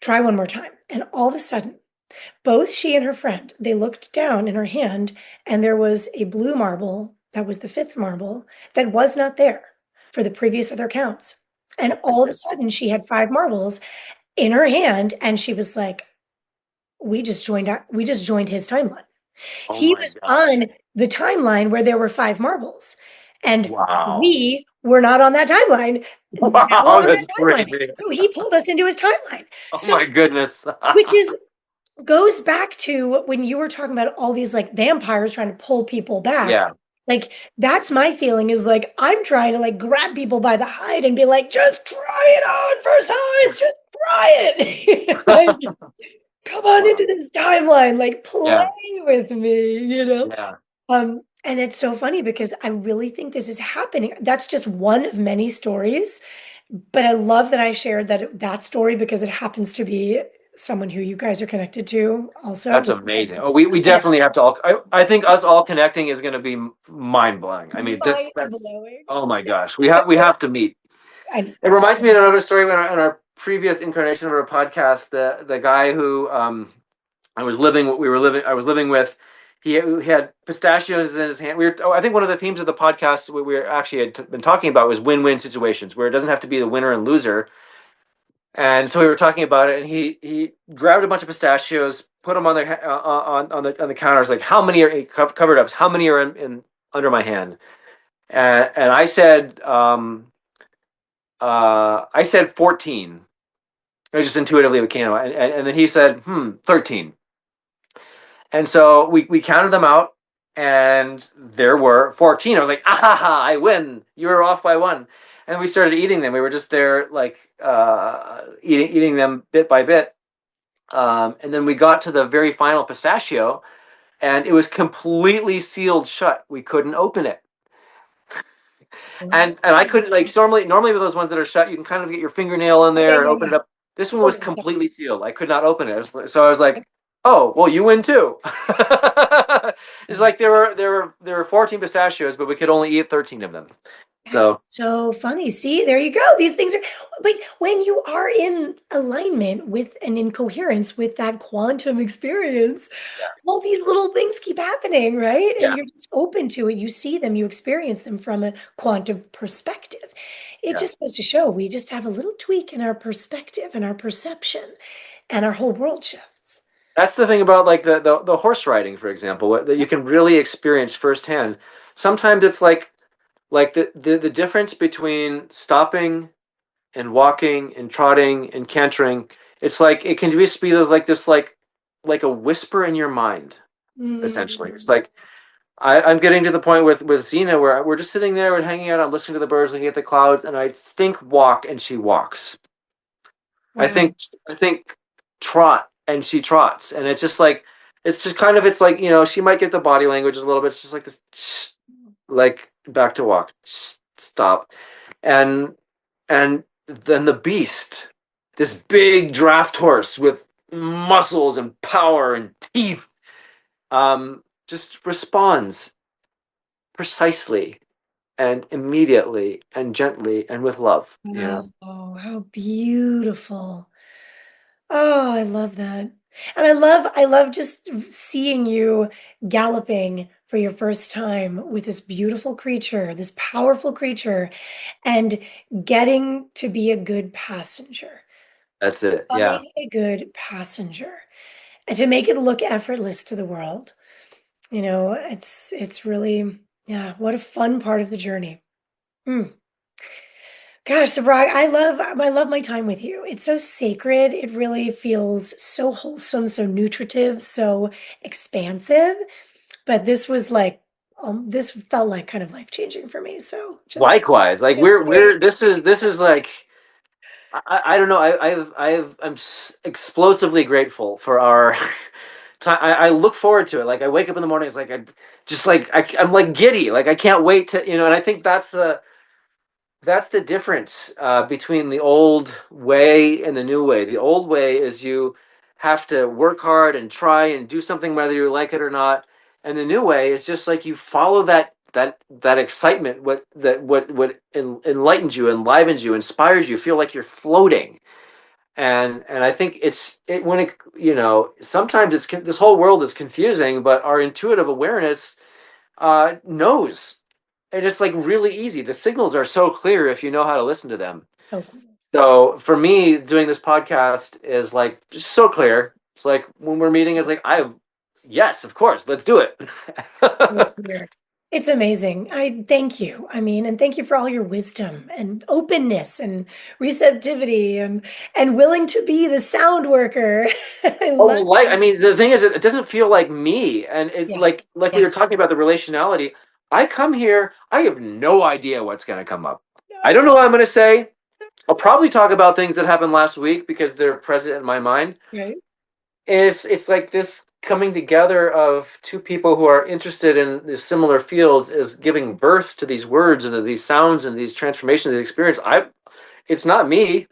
try one more time. And all of a sudden, both she and her friend, they looked down in her hand, and there was a blue marble that was the fifth marble that was not there for the previous other counts. And Oh my all of a goodness. sudden, she had five marbles in her hand, and she was like, we just joined his timeline. Oh He my was gosh. on the timeline where there were five marbles, and Wow. we were not on that timeline. Now we're Wow. on that That's timeline. crazy. So he pulled us into his timeline. Oh So, my goodness. which is goes back to when you were talking about all these like vampires trying to pull people back. Yeah. Like that's my feeling is like I'm trying to like grab people by the hide and be like, just try it on for size, just try it. Like, come on Wow. into this timeline, like play Yeah. with me. Yeah. And it's so funny because I really think this is happening. That's just one of many stories, but I love that I shared that story because it happens to be someone who you guys are connected to also. That's amazing. Oh, we I know, definitely have to all. I think us all connecting is going to be mind blowing. I mean, mind that's. blowing. Oh my gosh, we have to meet. I know. It reminds me of another story when in our previous incarnation of our podcast, the guy who I was living with, he had pistachios in his hand. I think one of the themes of the podcast we were actually had been talking about was win-win situations where it doesn't have to be the winner and loser. And so we were talking about it, and he grabbed a bunch of pistachios, put them on the counters. Like, how many are covered up? How many are in under my hand? And I said 14. It was just intuitively what came out, and then he said 13. And so we counted them out, and there were 14. I was like, ah ha ha, I win. You were off by one. And we started eating them. We were just there, like eating them bit by bit. And then we got to the very final pistachio, and it was completely sealed shut. We couldn't open it. And I couldn't, like, normally with those ones that are shut, you can kind of get your fingernail in Yeah, there and yeah, open yeah. it up. This one was Totally. completely sealed. I could not open it. So I was like, "Oh, well, you win too." It's like there were 14 pistachios, but we could only eat 13 of them. That's So so funny. See, there you go. These things are, but when you are in alignment with and in coherence with that quantum experience, yeah, all these little things keep happening, right? And yeah, you're just open to it. You see them, you experience them from a quantum perspective. It yeah. just goes to show we just have a little tweak in our perspective and our perception, and our whole world shifts. That's the thing about, like, the horse riding, for example, that you can really experience firsthand. Sometimes it's like the difference between stopping and walking and trotting and cantering. It's like it can just be like this, like a whisper in your mind. Essentially, it's Mm. like I'm getting to the point with Zena where we're just sitting there and hanging out. I'm listening to the birds, looking at the clouds, and I think walk, and she walks. I Wow. think I think trot, and she trots, and it's just like it's just kind of it's like, she might get the body language a little bit. It's just like this, like, back to walk, stop, and and then the beast, this big draft horse with muscles and power and teeth, just responds precisely and immediately and gently and with love. Wow. Oh, how beautiful. Oh, I love that. And I love just seeing you galloping for your first time with this beautiful creature, this powerful creature, and getting to be a good passenger, That's it. Yeah, becoming a good passenger, and to make it look effortless to the world. It's really, yeah, what a fun part of the journey. Mm. Gosh, Subhraag, I love my time with you. It's so sacred. It really feels so wholesome, so nutritive, so expansive. But this felt like kind of life-changing for me. So just likewise. Like, so we're sweet. this is like, I don't know. I'm explosively grateful for our time. I look forward to it. Like, I wake up in the morning. It's like I just like I'm like giddy. Like, I can't wait to. And I think that's the difference, between the old way and the new way. The old way is you have to work hard and try and do something whether you like it or not, and the new way is just like you follow that excitement, what enlightens you, enlivens you, inspires you, feel like you're floating. And I think it when it sometimes this whole world is confusing, but our intuitive awareness knows. And it's like really easy. The signals are so clear if you know how to listen to them. So So for me, doing this podcast is like just so clear. It's like when we're meeting, it's like, yes, of course, let's do it. clear. It's amazing. I thank you. I mean, and thank you for all your wisdom and openness and receptivity and willing to be the sound worker. I Oh, love well, like, I that. mean, the thing is, it doesn't feel like me, and it Yeah. like we were Yes. talking about the relationality. I come here, I have no idea what's going to come up. I don't No. know what I'm going to say. I'll probably talk about things that happened last week because they're present in my mind. Right. It's like this coming together of two people who are interested in these similar fields is giving birth to these words and to these sounds and these transformations, these experience. It's not me.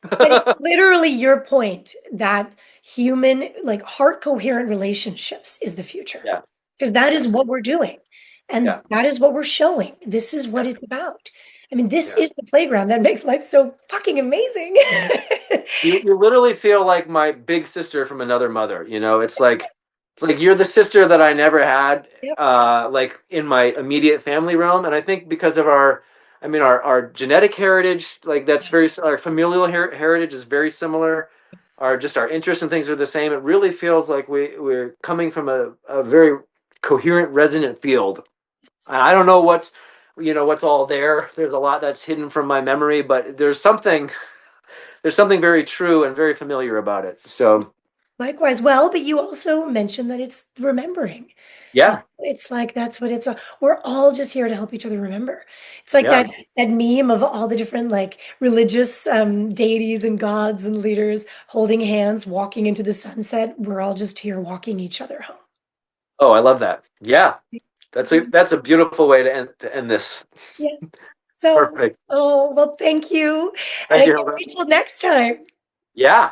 But it's literally your point that human, like heart coherent relationships is the future. Yeah, Because that yeah, is what we're doing. And yeah, that is what we're showing. This is what yeah, it's about. I mean, this yeah. is the playground that makes life so fucking amazing. You literally feel like my big sister from another mother. It's like you're the sister that I never had, Yep. like, in my immediate family realm. And I think because of our genetic heritage, like, that's very, our familial heritage is very similar. Our interests and things are the same. It really feels like we're coming from a very coherent, resonant field. I don't know what's all there. There's a lot that's hidden from my memory, but there's something very true and very familiar about it. So Likewise. Well, but you also mentioned that it's remembering. Yeah, It's like that's what it's. We're all just here to help each other remember. It's like yeah. that meme of all the different like religious deities and gods and leaders holding hands, walking into the sunset. We're all just here walking each other home. Oh, I love that. Yeah, Mhm. that's a beautiful way to end this. Yeah. So, Perfect. oh well, thank you, and Thank I you, can't Hilda. wait till next time. Yeah.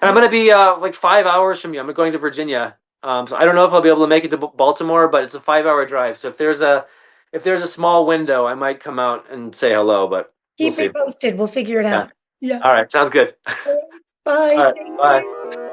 And I'm Yeah. going to be like 5 hours from you. I'm going to Virginia. So I don't know if I'll be able to make it to Baltimore, but it's a 5 hour drive. So if there's a small window, I might come out and say hello, but we'll Keep me see. posted. We'll figure it Yeah. out. Yeah. All right. Sounds good. All right. Bye. All right. Thank Bye. you.